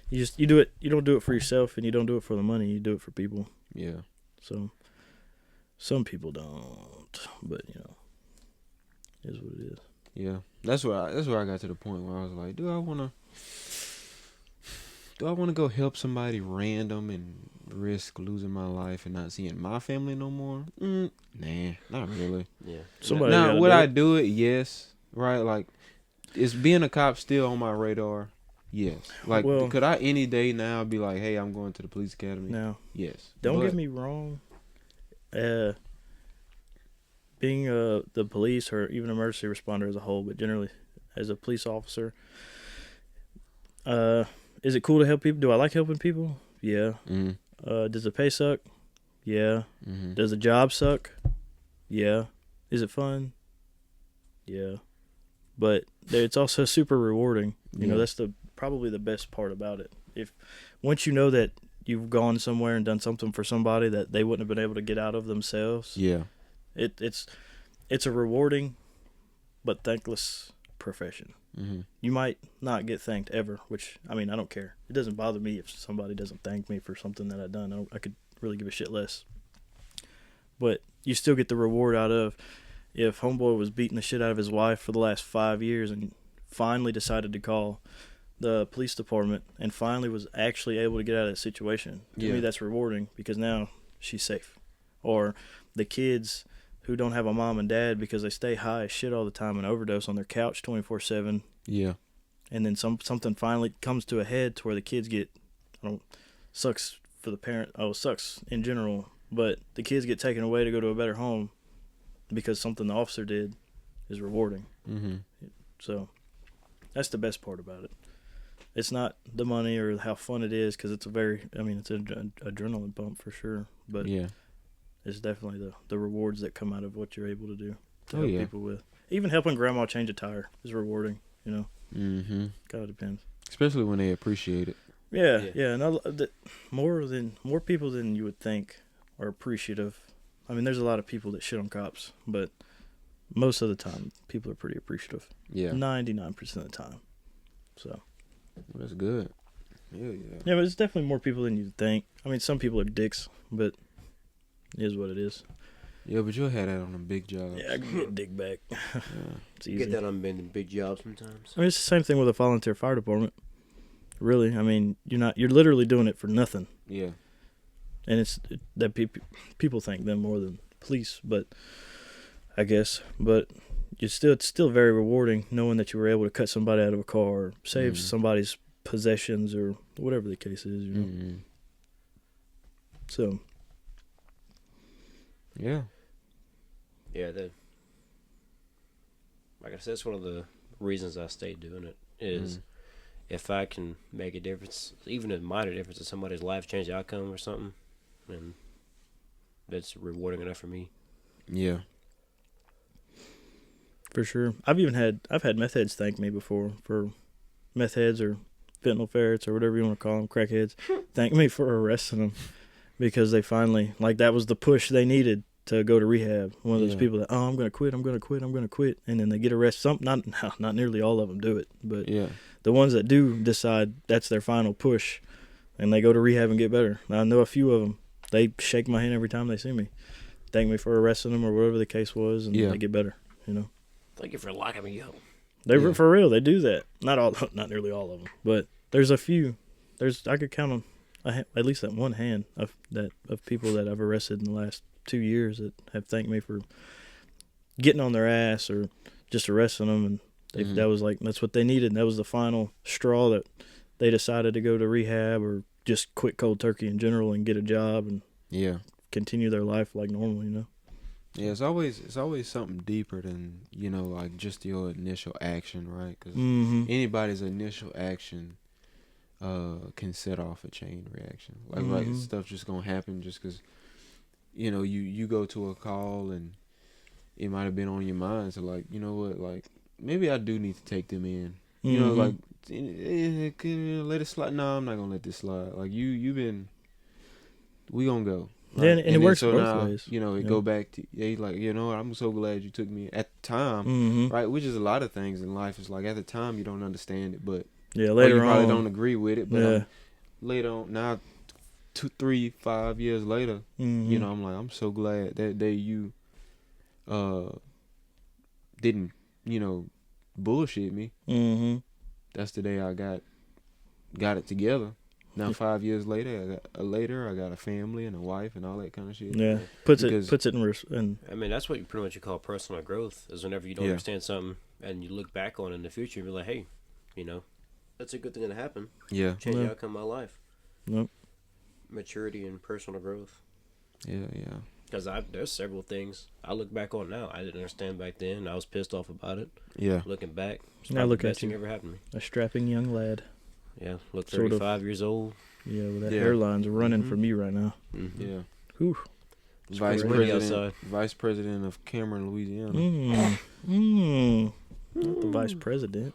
Speaker 1: you do it. You don't do it for yourself, and you don't do it for the money. You do it for people.
Speaker 2: Yeah.
Speaker 1: So some people don't, but you know, it is what it is.
Speaker 2: Yeah, that's where I got to the point where I was like, do I want to go help somebody random and risk losing my life and not seeing my family no more? Nah, not really.
Speaker 3: Yeah.
Speaker 1: Somebody
Speaker 2: Now,
Speaker 1: gotta
Speaker 2: would
Speaker 1: do
Speaker 2: I
Speaker 1: it.
Speaker 2: do it? Yes. Right? Like, is being a cop still on my radar? Yes. Like,
Speaker 1: Well-
Speaker 2: could I any day now be like, hey, I'm going to the police academy?
Speaker 1: Now,
Speaker 2: Yes.
Speaker 1: don't
Speaker 2: But-
Speaker 1: get me wrong. Being the police or even emergency responder as a whole, but generally as a police officer, is it cool to help people? Do I like helping people? Yeah.
Speaker 2: Mhm.
Speaker 1: Does the pay suck? Yeah.
Speaker 2: Mhm.
Speaker 1: Does the job suck? Yeah. Is it fun? Yeah. But it's also super rewarding. You know,
Speaker 2: Yeah.
Speaker 1: that's probably the best part about it. If once you know that you've gone somewhere and done something for somebody that they wouldn't have been able to get out of themselves,
Speaker 2: Yeah.
Speaker 1: it's a rewarding but thankless profession.
Speaker 2: Mhm.
Speaker 1: You might not get thanked ever, which, I mean, I don't care. It doesn't bother me if somebody doesn't thank me for something that I've done. I could really give a shit less. But you still get the reward out of if homeboy was beating the shit out of his wife for the last 5 years and finally decided to call the police department and finally was actually able to get out of that situation. To
Speaker 2: Yeah.
Speaker 1: me, that's rewarding because now she's safe. Or the kids who don't have a mom and dad because they stay high as shit all the time and overdose on their couch 24/7.
Speaker 2: Yeah.
Speaker 1: And then something finally comes to a head to where the kids get, sucks for the parent. Oh, sucks in general, but the kids get taken away to go to a better home because something the officer did is rewarding.
Speaker 2: Mhm.
Speaker 1: So that's the best part about it. It's not the money or how fun it is because it's it's an adrenaline bump for sure, but
Speaker 2: Yeah.
Speaker 1: it's definitely the rewards that come out of what you're able to do to
Speaker 2: Oh,
Speaker 1: help
Speaker 2: yeah.
Speaker 1: people with. Even helping grandma change a tire is rewarding,
Speaker 2: Mhm.
Speaker 1: Kind of depends.
Speaker 2: Especially when they appreciate it.
Speaker 1: Yeah. And more people than you would think are appreciative. I mean, there's a lot of people that shit on cops, but most of the time, people are pretty appreciative.
Speaker 2: Yeah.
Speaker 1: 99% of the time. So.
Speaker 2: Well, that's good. Yeah.
Speaker 1: Yeah, but it's definitely more people than you'd think. I mean, some people are dicks, but it is what it is.
Speaker 2: Yeah, but you'll have that on a big job.
Speaker 1: Yeah, I can get a dick back.
Speaker 2: Yeah.
Speaker 1: It's
Speaker 3: You
Speaker 1: easy.
Speaker 3: get that on bending big jobs sometimes.
Speaker 1: I mean, it's the same thing with a volunteer fire department. Really, I mean, you're literally doing it for nothing,
Speaker 2: Yeah.
Speaker 1: and that people thank them more than police, but I guess, but it's still very rewarding knowing that you were able to cut somebody out of a car, or save somebody's possessions, or whatever the case is,
Speaker 2: Mm-hmm.
Speaker 1: So,
Speaker 2: Yeah.
Speaker 3: Yeah, like I said, it's one of the reasons I stayed doing it is if I can make a difference, even a minor difference in somebody's life, change the outcome or something, then that's rewarding enough for me.
Speaker 2: Yeah.
Speaker 1: for sure. I've had meth heads thank me before for meth heads or fentanyl ferrets or whatever you want to call them, crackheads, thank me for arresting them because they finally, that was the push they needed to go to rehab. One of those people that, I'm going to quit. And then they get arrested. Not nearly all of them do it, but
Speaker 2: Yeah.
Speaker 1: the ones that do decide that's their final push and they go to rehab and get better. Now, I know a few of them, they shake my hand every time they see me, thank me for arresting them or whatever the case was, and they get better,
Speaker 3: Thank you for locking me up.
Speaker 1: For real, they do that. Not nearly all of them, but there's a few. I could count on at least that one hand of people that I've arrested in the last 2 years that have thanked me for getting on their ass or just arresting them, and that's what they needed. That was the final straw that they decided to go to rehab or just quit cold turkey in general and get a job and continue their life like normal.
Speaker 2: Yeah, it's always something deeper than, like just your initial action, right? Because anybody's initial action can set off a chain reaction. Right, stuff just gonna happen just because, you go to a call and it might have been on your mind. So, you know what, maybe I do need to take them in. Let it slide. No, I'm not gonna let this slide. We gonna go. Right?
Speaker 1: Yeah, and it works both ways.
Speaker 2: Go back to I'm so glad you took me at the time, right? Which is a lot of things in life. It's at the time you don't understand it, but
Speaker 1: later
Speaker 2: you probably
Speaker 1: on
Speaker 2: don't agree with it. But later on, now 2, 3, 5 years later, I'm so glad that you didn't bullshit me.
Speaker 1: Mm-hmm.
Speaker 2: That's the day I got it together. Now 5 years later, I got a family and a wife and all that kind of shit.
Speaker 1: Yeah, puts
Speaker 2: Because-
Speaker 1: it in.
Speaker 3: I mean, that's what you pretty much call personal growth. Is whenever you don't
Speaker 2: Yeah.
Speaker 3: understand something and you look back on it in the future, and be like, hey, that's a good thing that happened.
Speaker 2: Yeah,
Speaker 3: Change
Speaker 1: Yeah.
Speaker 3: the outcome of my life.
Speaker 1: Nope.
Speaker 3: Maturity and personal growth.
Speaker 2: yeah.
Speaker 3: Because there's several things I look back on now I didn't understand back then. I was pissed off about it.
Speaker 2: Yeah.
Speaker 3: Looking back, it's
Speaker 1: Now
Speaker 3: probably
Speaker 1: look
Speaker 3: the
Speaker 1: at
Speaker 3: best thing
Speaker 1: you.
Speaker 3: ever happened to me.
Speaker 1: A strapping young lad.
Speaker 3: Yeah, look,
Speaker 1: Sort of.
Speaker 3: 35 years old.
Speaker 1: Yeah, with that
Speaker 2: Yeah.
Speaker 1: hairline's running
Speaker 2: Mhm.
Speaker 1: for me right now.
Speaker 3: Mm-hmm.
Speaker 2: Yeah.
Speaker 1: Whew.
Speaker 2: Vice
Speaker 1: crazy.
Speaker 2: president, vice president of Cameron, Louisiana.
Speaker 1: Not the vice president.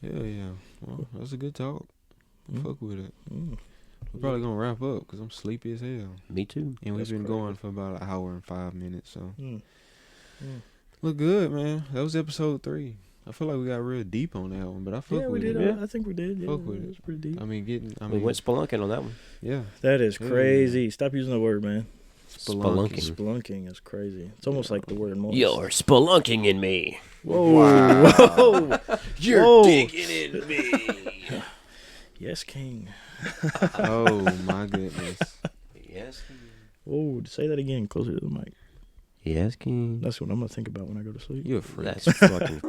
Speaker 2: Yeah. Well, that's a good talk.
Speaker 1: Mm.
Speaker 2: Fuck with it.
Speaker 1: Mm.
Speaker 2: We're probably gonna wrap up because I'm sleepy as hell,
Speaker 3: Me too.
Speaker 2: and we've
Speaker 1: That's
Speaker 2: been
Speaker 1: crazy.
Speaker 2: going for about an hour and 5 minutes. So
Speaker 1: Mm.
Speaker 2: look good, man. That was episode 3. I feel like we got real deep on that one, but I fuck
Speaker 1: Yeah, we
Speaker 2: with
Speaker 1: did.
Speaker 2: it.
Speaker 1: I think we did. Yeah,
Speaker 2: Fuck with
Speaker 1: it
Speaker 2: it.
Speaker 1: was pretty deep.
Speaker 2: I mean,
Speaker 3: We went spelunking on that one.
Speaker 2: yeah.
Speaker 1: That is
Speaker 2: Yeah.
Speaker 1: crazy. Stop using the word, man.
Speaker 3: Spelunking.
Speaker 1: Spelunking is crazy. It's almost like the word moist.
Speaker 3: You're spelunking in me.
Speaker 1: Whoa.
Speaker 2: Wow.
Speaker 1: Whoa.
Speaker 3: You're
Speaker 1: Whoa.
Speaker 3: digging in me.
Speaker 1: Yes, King.
Speaker 2: Oh my goodness.
Speaker 3: Yes,
Speaker 1: Whoa. Say that again. Closer to the mic.
Speaker 3: Yes, King.
Speaker 1: That's what I'm going to think about when I go to sleep.
Speaker 2: You a freak.
Speaker 3: That's fucking